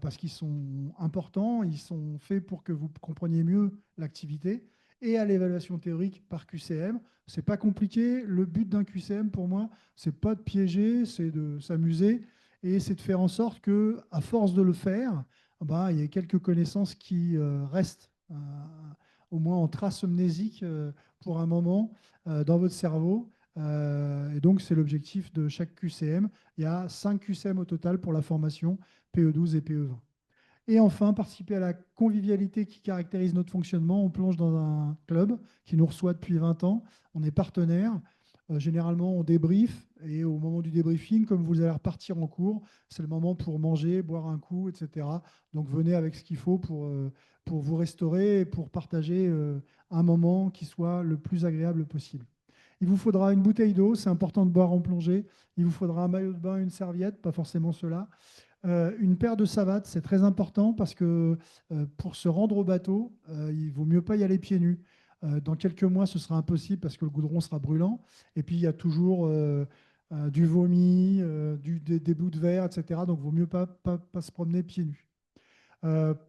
parce qu'ils sont importants, ils sont faits pour que vous compreniez mieux l'activité, et à l'évaluation théorique par QCM. Ce n'est pas compliqué. Le but d'un QCM, pour moi, ce n'est pas de piéger, c'est de s'amuser et c'est de faire en sorte qu'à force de le faire, il y ait quelques connaissances qui restent au moins en trace mnésique pour un moment dans votre cerveau. Et donc, c'est l'objectif de chaque QCM. Il y a 5 QCM au total pour la formation PE12 et PE20. Et enfin, participer à la convivialité qui caractérise notre fonctionnement. On plonge dans un club qui nous reçoit depuis 20 ans. On est partenaire. Généralement, on débrief. Et au moment du débriefing, comme vous allez repartir en cours, c'est le moment pour manger, boire un coup, etc. Donc, venez avec ce qu'il faut pour vous restaurer et pour partager un moment qui soit le plus agréable possible. Il vous faudra une bouteille d'eau, c'est important de boire en plongée. Il vous faudra un maillot de bain, une serviette, pas forcément cela. Une paire de savates, c'est très important parce que pour se rendre au bateau, il vaut mieux pas y aller pieds nus. Dans quelques mois, ce sera impossible parce que le goudron sera brûlant. Et puis, il y a toujours du vomi, des bouts de verre, etc. Donc, il vaut mieux pas se promener pieds nus.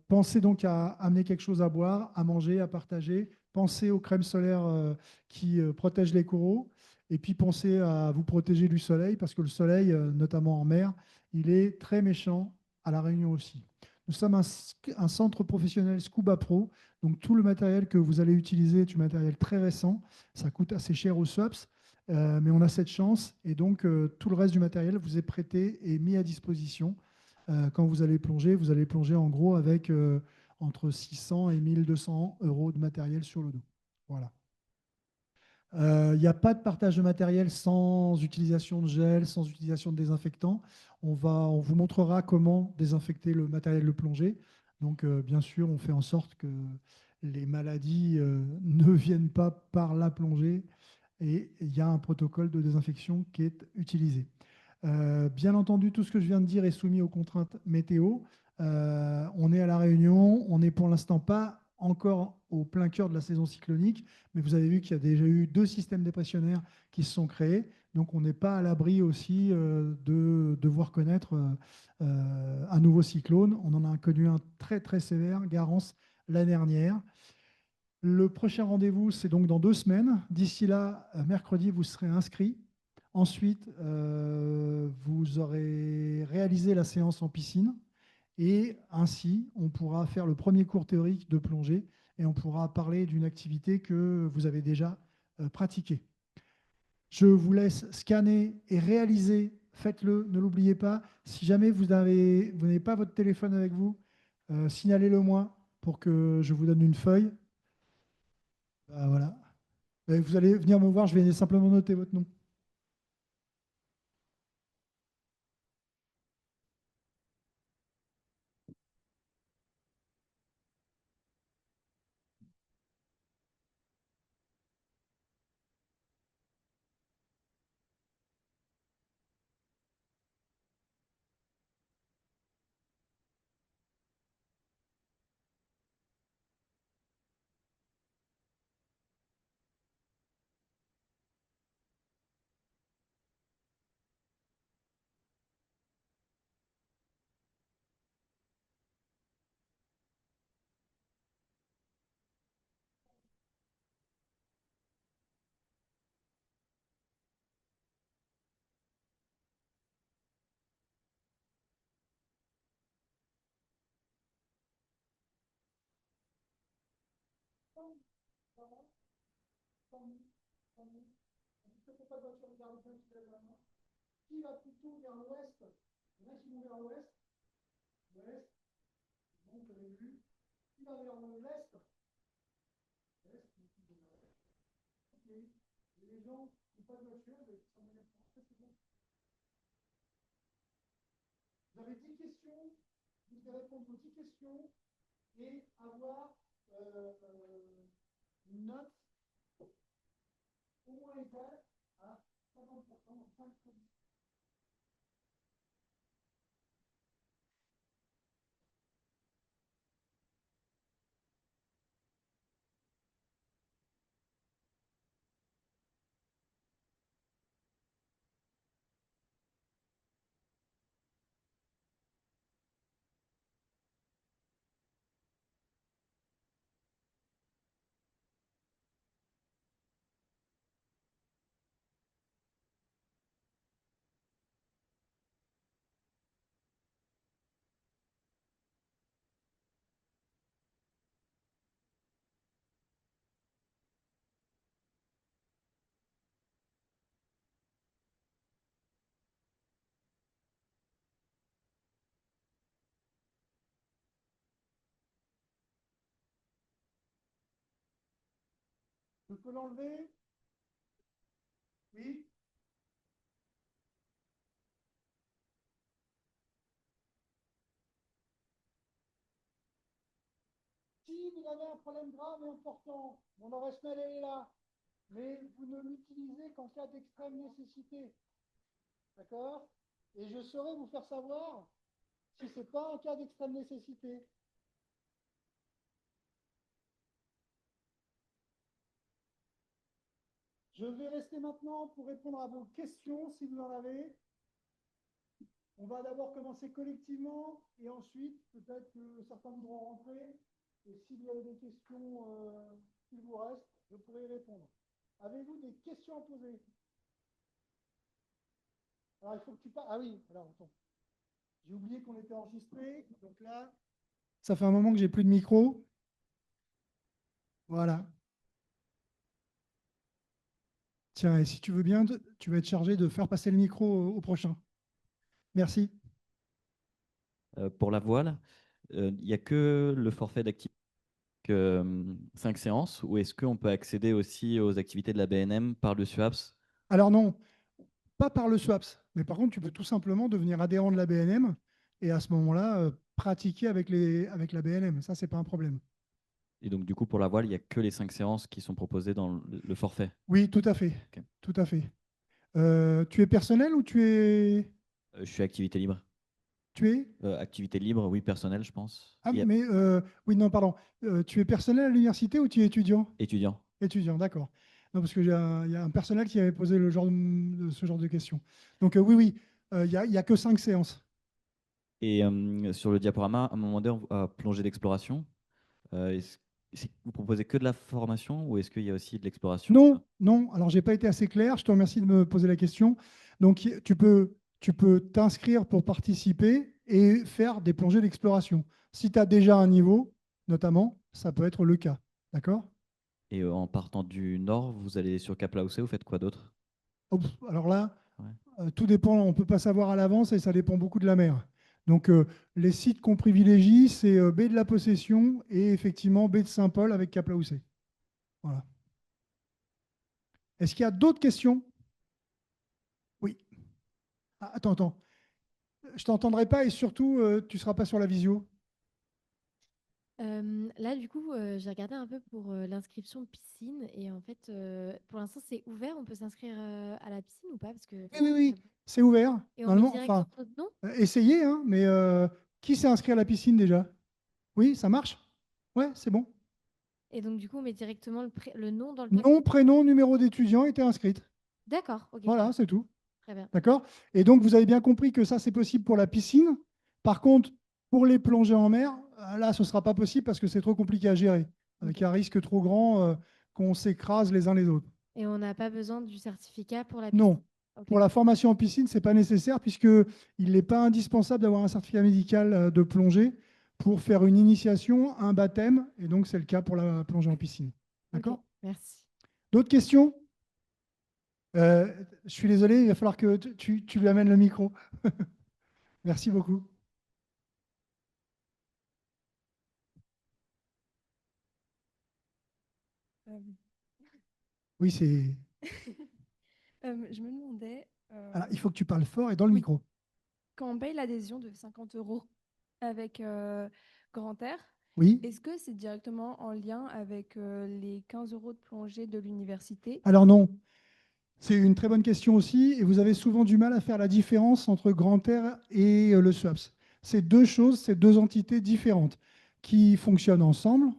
Pensez donc à amener quelque chose à boire, à manger, à partager. Pensez aux crèmes solaires qui protègent les coraux. Et puis pensez à vous protéger du soleil, parce que le soleil, notamment en mer, il est très méchant, à La Réunion aussi. Nous sommes un centre professionnel Scuba Pro, donc tout le matériel que vous allez utiliser est du matériel très récent. Ça coûte assez cher aux SWAPS, mais on a cette chance. Et donc tout le reste du matériel vous est prêté et mis à disposition. Quand vous allez plonger en gros avec entre 600 et 1200 euros de matériel sur le dos. Voilà. Il n'y a pas de partage de matériel sans utilisation de gel, sans utilisation de désinfectant. On vous montrera comment désinfecter le matériel de plongée. Donc, bien sûr, on fait en sorte que les maladies ne viennent pas par la plongée et il y a un protocole de désinfection qui est utilisé. Bien entendu, tout ce que je viens de dire est soumis aux contraintes météo. On est à La Réunion, on n'est pour l'instant pas encore au plein cœur de la saison cyclonique, mais vous avez vu qu'il y a déjà eu 2 systèmes dépressionnaires qui se sont créés, donc on n'est pas à l'abri aussi de devoir connaître un nouveau cyclone. On en a connu un très très sévère, Garance, l'année dernière. Le prochain rendez-vous, c'est donc dans 2 semaines. D'ici là, mercredi, vous serez inscrits. Ensuite, vous aurez réalisé la séance en piscine et ainsi, on pourra faire le premier cours théorique de plongée et on pourra parler d'une activité que vous avez déjà pratiquée. Je vous laisse scanner et réaliser. Faites-le, ne l'oubliez pas. Si jamais vous n'avez pas votre téléphone avec vous, signalez-le moi pour que je vous donne une feuille. Voilà. Vous allez venir me voir, je vais simplement noter votre nom. Qui va plutôt vers l'ouest? Il y en a qui vont vers l'ouest. L'ouest, donc vous avez vu. Qui va vers l'est? L'est, ok. Et les gens qui n'ont pas de voiture, ça me répond. C'est bon. Vous avez 10 questions, vous devez répondre aux 10 questions et avoir une note au moins égale à 50%, donc 5 sur 10. Je peux l'enlever? Oui. Si vous avez un problème grave et important, mon adresse mail elle est là, mais vous ne l'utilisez qu'en cas d'extrême nécessité. D'accord? Et je saurai vous faire savoir si ce n'est pas un cas d'extrême nécessité. Je vais rester maintenant pour répondre à vos questions, si vous en avez. On va d'abord commencer collectivement, et ensuite, peut-être que certains voudront rentrer. Et si vous avez des questions qu'il vous reste, je pourrai y répondre. Avez-vous des questions à poser? Alors, il faut que tu parles. Ah oui, alors, attends. J'ai oublié qu'on était enregistré. Donc là, ça fait un moment que j'ai plus de micro. Voilà. Tiens, et si tu veux bien, tu vas être chargé de faire passer le micro au prochain. Merci. Pour la voile, il n'y a que le forfait d'activité, 5 séances, ou est-ce qu'on peut accéder aussi aux activités de la BNM par le SUAPS? Alors non, pas par le SWAPS, mais par contre, tu peux tout simplement devenir adhérent de la BNM et à ce moment-là, pratiquer avec la BNM. Ça, ce n'est pas un problème. Et donc, du coup, pour la voile, il n'y a que les 5 séances qui sont proposées dans le forfait? Oui, tout à fait. Okay. Tout à fait. Tu es personnel ou tu es… Je suis activité libre. Tu es activité libre, oui, personnelle, je pense. Ah, mais oui, non, pardon. Tu es personnel à l'université ou tu es étudiant? Étudiant. Étudiant, d'accord. Non, parce qu'il y a un personnel qui avait posé ce genre de questions. Donc oui, oui, il n'y a que 5 séances. Et sur le diaporama, à un moment donné, plongée d'exploration. Vous proposez que de la formation ou est-ce qu'il y a aussi de l'exploration? Non, non. Alors, je n'ai pas été assez clair. Je te remercie de me poser la question. Donc, tu peux t'inscrire pour participer et faire des plongées d'exploration. Si tu as déjà un niveau, notamment, ça peut être le cas. D'accord? Et en partant du nord, vous allez sur Cap-Laousé, vous faites quoi d'autre? Alors là, tout dépend. On ne peut pas savoir à l'avance et ça dépend beaucoup de la mer. Donc, les sites qu'on privilégie, c'est baie de la Possession et effectivement baie de Saint-Paul avec Cap-Laousé. Voilà. Est-ce qu'il y a d'autres questions? Oui. Ah, attends. Je ne t'entendrai pas et surtout, tu ne seras pas sur la visio. Là, du coup, j'ai regardé un peu pour l'inscription piscine et en fait, pour l'instant, c'est ouvert. On peut s'inscrire à la piscine ou pas? Parce que Oui, c'est ouvert. Et on met Normalement, directement enfin, notre nom? essayez, hein, mais qui s'est inscrit à la piscine déjà? Oui, ça marche? Ouais, c'est bon. Et donc, du coup, on met directement le nom dans le Nom, prénom, numéro d'étudiant était inscrite. D'accord, ok. Voilà, c'est tout. Très bien. D'accord? Et donc, vous avez bien compris que ça, c'est possible pour la piscine. Par contre, pour les plongées en mer, là, ce ne sera pas possible parce que c'est trop compliqué à gérer, avec un risque trop grand qu'on s'écrase les uns les autres. Et on n'a pas besoin du certificat pour la piscine? Non. Ok. Pour la formation en piscine, ce n'est pas nécessaire puisqu'il n'est pas indispensable d'avoir un certificat médical de plongée pour faire une initiation, un baptême, et donc c'est le cas pour la plongée en piscine. D'accord? Ok, merci. D'autres questions? Je suis désolé, il va falloir que tu lui amènes le micro. Merci beaucoup. Euh, Oui, c'est. je me demandais, Alors, il faut que tu parles fort et dans le micro. quand on paye l'adhésion de 50 € avec Grand Air, Oui. est-ce que c'est directement en lien avec les 15 € de plongée de l'université? Alors non, c'est une très bonne question aussi, et vous avez souvent du mal à faire la différence entre Grand Air et le SWAPS. C'est deux choses, c'est deux entités différentes qui fonctionnent ensemble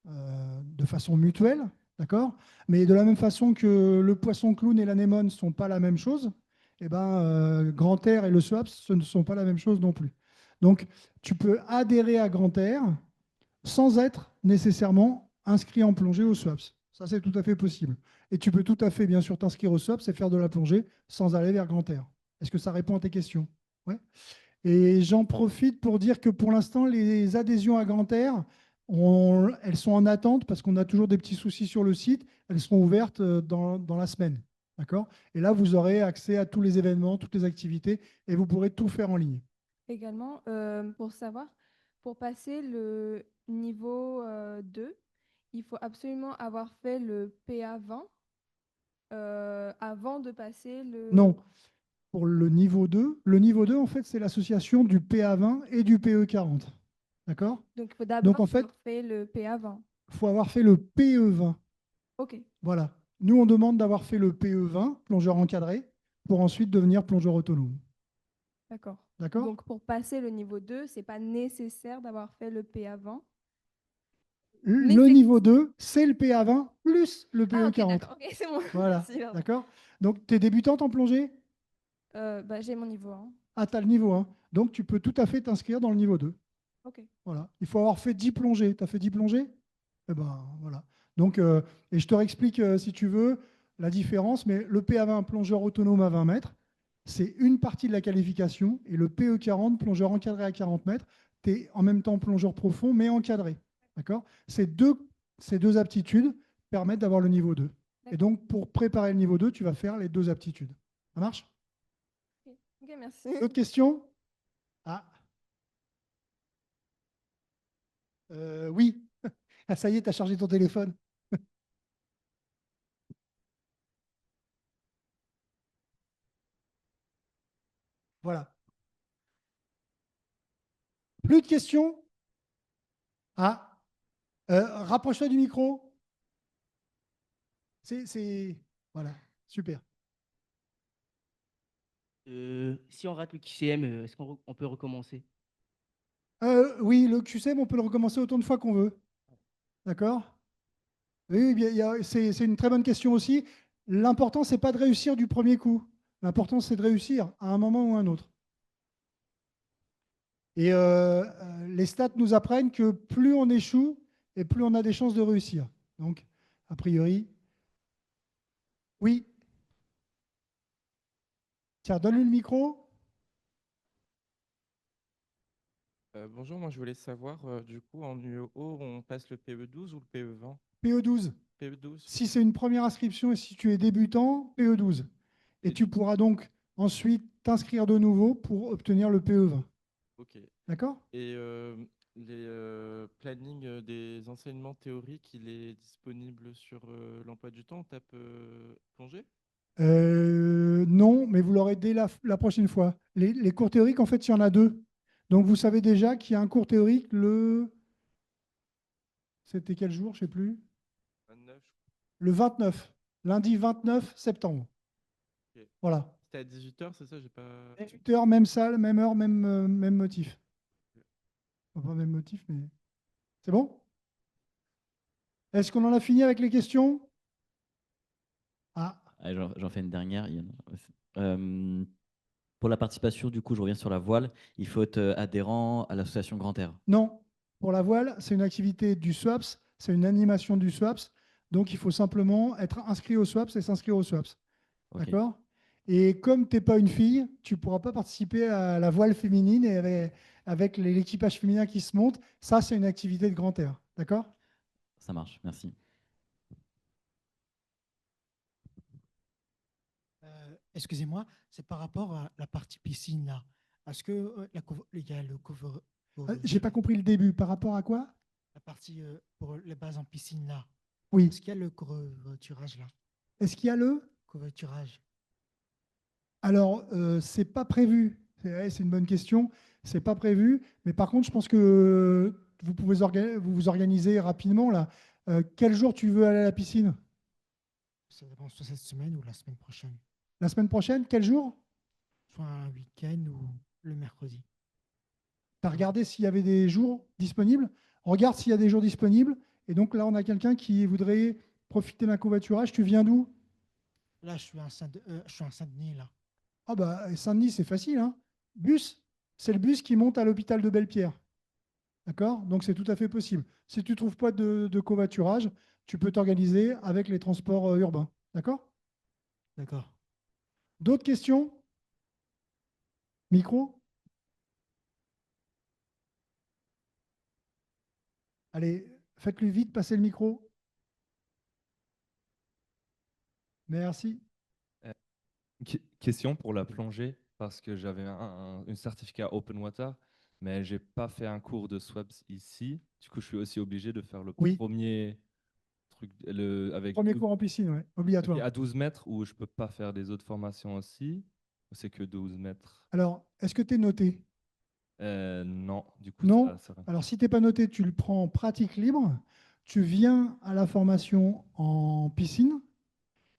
de façon mutuelle, d'accord? Mais de la même façon que le poisson clown et l'anémone ne sont pas la même chose, eh ben, Grand Air et le SWAPS, ce ne sont pas la même chose non plus. Donc, tu peux adhérer à Grand Air sans être nécessairement inscrit en plongée au SWAPS. Ça, c'est tout à fait possible. Et tu peux tout à fait, bien sûr, t'inscrire au SWAPS et faire de la plongée sans aller vers Grand Air. Est-ce que ça répond à tes questions? Ouais. Et j'en profite pour dire que pour l'instant, les adhésions à Grand Air, elles sont en attente parce qu'on a toujours des petits soucis sur le site. Elles seront ouvertes dans la semaine. D'accord? Et là, vous aurez accès à tous les événements, toutes les activités et vous pourrez tout faire en ligne. Également, pour savoir, pour passer le niveau 2, il faut absolument avoir fait le PA20 avant de passer le... Non. Pour le niveau 2, en fait, c'est l'association du PA20 et du PE40. D'accord? Donc, il faut d'abord en fait, avoir fait le PA20. il faut avoir fait le PE20. OK. Voilà. Nous, on demande d'avoir fait le PE20, plongeur encadré, pour ensuite devenir plongeur autonome. D'accord. D'accord? Donc, pour passer le niveau 2, ce n'est pas nécessaire d'avoir fait le PA20. Le niveau 2, c'est le PA20 plus le PE40. Ah, ok, d'accord. Ok, c'est bon. Voilà. Merci, pardon. D'accord? Donc, tu es débutante en plongée? J'ai mon niveau 1. Ah, tu as le niveau 1. Donc, tu peux tout à fait t'inscrire dans le niveau 2. Ok. Voilà. Il faut avoir fait 10 plongées. Tu as fait 10 plongées? Eh ben, voilà. Donc, et je te réexplique, si tu veux, la différence. Mais le PA20, plongeur autonome à 20 mètres, c'est une partie de la qualification. Et le PE40, plongeur encadré à 40 mètres, tu es en même temps plongeur profond, mais encadré. D'accord? Ces deux aptitudes permettent d'avoir le niveau 2. Et donc, pour préparer le niveau 2, tu vas faire les deux aptitudes. Ça marche? Ok, merci. D'autres questions? Ah. Oui. Ah, ça y est, tu as chargé ton téléphone. Voilà. Plus de questions? Ah. Rapproche-toi du micro. Voilà. Super. Si on rate le QCM, est-ce qu'on peut recommencer? Oui, le QCM, on peut le recommencer autant de fois qu'on veut. D'accord? Oui, c'est une très bonne question aussi. L'important, ce n'est pas de réussir du premier coup. L'important, c'est de réussir à un moment ou à un autre. Et les stats nous apprennent que plus on échoue et plus on a des chances de réussir. Donc, a priori, oui. Tiens, donne-lui le micro. Bonjour, moi je voulais savoir, du coup, en UEO, on passe le PE12 ou le PE20? PE12. PE12. Si c'est une première inscription et si tu es débutant, PE12. Et tu pourras donc ensuite t'inscrire de nouveau pour obtenir le PE20. Ok. D'accord? Et les plannings des enseignements théoriques, il est disponible sur l'emploi du temps, on tape plongée? Non, mais vous l'aurez dès la prochaine fois. Les cours théoriques, en fait, il y en a deux. Donc, vous savez déjà qu'il y a un cours théorique le... C'était quel jour? Je ne sais plus. 29. Le 29. Lundi 29 septembre. Ok. Voilà. C'était à 18h, c'est ça? J'ai pas... 18h, même salle, même heure, même motif. Enfin, pas même motif, mais... C'est bon? Est-ce qu'on en a fini avec les questions? Ah. Allez, j'en fais une dernière. Pour la participation, du coup, je reviens sur la voile. Il faut être adhérent à l'association Grand Air. Non. Pour la voile, c'est une activité du SWAPS, c'est une animation du SWAPS. Donc, il faut simplement être inscrit au SWAPS et s'inscrire au SWAPS. Ok. D'accord? Et comme tu n'es pas une fille, tu ne pourras pas participer à la voile féminine avec l'équipage féminin qui se monte. Ça, c'est une activité de grand air. D'accord? Ça marche, merci. Excusez-moi, c'est par rapport à la partie piscine là. Est-ce que il y a le cover, J'ai pas compris le début. Par rapport à quoi? la partie pour les bases en piscine là? Oui. Est-ce qu'il y a le covoiturage là? Est-ce qu'il y a le? Covoiturage. Alors, c'est pas prévu. C'est une bonne question. C'est pas prévu. Mais par contre, je pense que vous pouvez vous organiser rapidement là. Quel jour tu veux aller à la piscine? Ça dépend soit cette semaine ou la semaine prochaine. La semaine prochaine, quel jour? Soit un week-end ou le mercredi. Tu as regardé s'il y avait des jours disponibles? Regarde s'il y a des jours disponibles. Et donc là, on a quelqu'un qui voudrait profiter d'un covoiturage. Tu viens d'où? Là, je suis en Saint-Denis là. Ah bah, Saint-Denis, c'est facile, hein. Bus, c'est le bus qui monte à l'hôpital de Belle-Pierre. D'accord? Donc c'est tout à fait possible. Si tu ne trouves pas de covoiturage, tu peux t'organiser avec les transports urbains. D'accord? D'accord. D'autres questions? Micro? Allez, faites-le vite, passez le micro. Merci. Question pour la plongée, parce que j'avais un certificat Open Water, mais j'ai pas fait un cours de SWAPS ici. Du coup, je suis aussi obligé de faire le premier truc, avec Premier cours en piscine, ouais, obligatoire. Et à 12 mètres, où je peux pas faire des autres formations aussi, ou c'est que 12 mètres? Alors, est-ce que tu es noté? Non, du coup. Non. Alors, si tu n'es pas noté, tu le prends en pratique libre. Tu viens à la formation en piscine.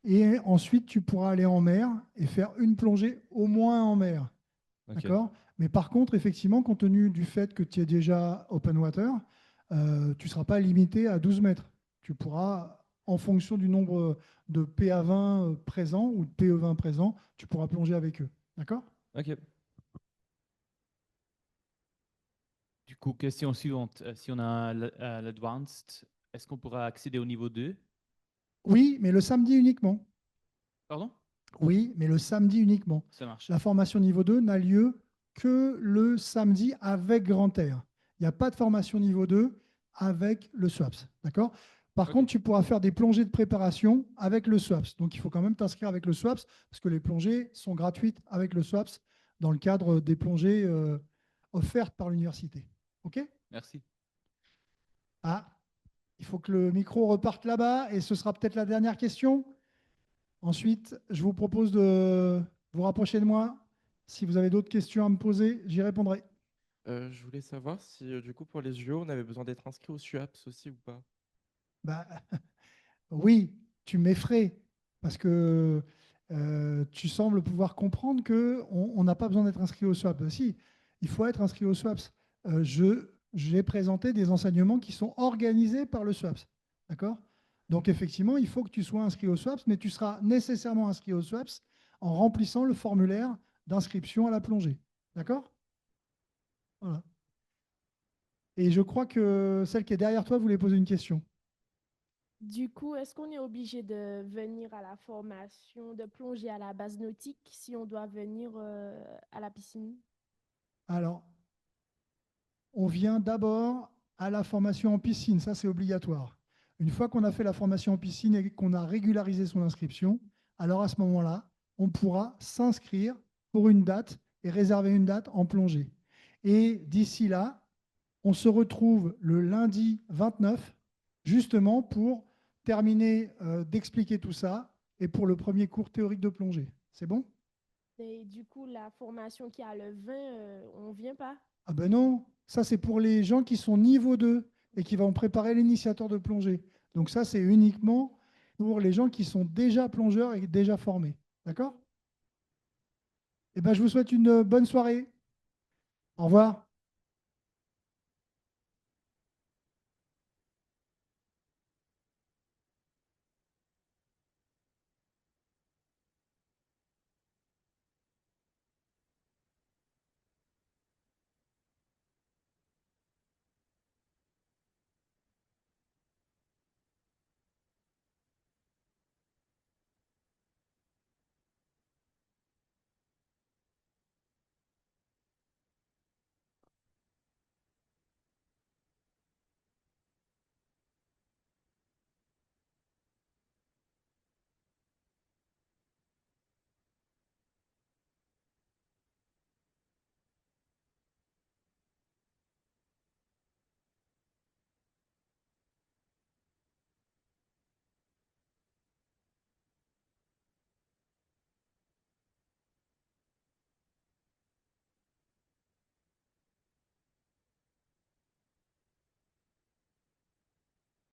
Et ensuite, tu pourras aller en mer et faire une plongée au moins en mer. Ok. D'accord? Mais par contre, effectivement, compte tenu du fait que tu es déjà open water, tu ne seras pas limité à 12 mètres. Tu pourras, en fonction du nombre de PA20 présents ou de PE20 présents, tu pourras plonger avec eux. D'accord? Ok. Du coup, question suivante. Si on a l'advanced, est-ce qu'on pourra accéder au niveau 2? Oui, mais le samedi uniquement. Pardon? Oui, mais le samedi uniquement. Ça marche. La formation niveau 2 n'a lieu que le samedi avec grand air. Il n'y a pas de formation niveau 2 avec le SWAPS. D'accord? Par contre, tu pourras faire des plongées de préparation avec le SWAPS. Donc, il faut quand même t'inscrire avec le SWAPS parce que les plongées sont gratuites avec le SWAPS dans le cadre des plongées offertes par l'université. OK? Merci. Ah, il faut que le micro reparte là-bas et ce sera peut-être la dernière question. Ensuite, je vous propose de vous rapprocher de moi. Si vous avez d'autres questions à me poser, j'y répondrai. Je voulais savoir si, du coup, pour les JO, on avait besoin d'être inscrit au SUAPS aussi ou pas? Bah, oui, tu m'effraies parce que tu sembles pouvoir comprendre qu'on n'a pas besoin d'être inscrit au SWAPS. Si, il faut être inscrit au SWAPS. J'ai présenté des enseignements qui sont organisés par le SWAPS. D'accord? Donc, effectivement, il faut que tu sois inscrit au SWAPS, mais tu seras nécessairement inscrit au SWAPS en remplissant le formulaire d'inscription à la plongée. D'accord? Voilà. Et je crois que celle qui est derrière toi voulait poser une question. Du coup, est-ce qu'on est obligé de venir à la formation de plongée à la base nautique si on doit venir à la piscine? Alors, on vient d'abord à la formation en piscine, ça c'est obligatoire. Une fois qu'on a fait la formation en piscine et qu'on a régularisé son inscription, alors à ce moment-là, on pourra s'inscrire pour une date et réserver une date en plongée. Et d'ici là, on se retrouve le lundi 29, justement pour terminer d'expliquer tout ça et pour le premier cours théorique de plongée. C'est bon? Et du coup, la formation qui a le 20, on vient pas? Ah ben non, ça c'est pour les gens qui sont niveau 2 et qui vont préparer l'initiateur de plongée. Donc ça, c'est uniquement pour les gens qui sont déjà plongeurs et déjà formés. D'accord? Eh ben, je vous souhaite une bonne soirée. Au revoir.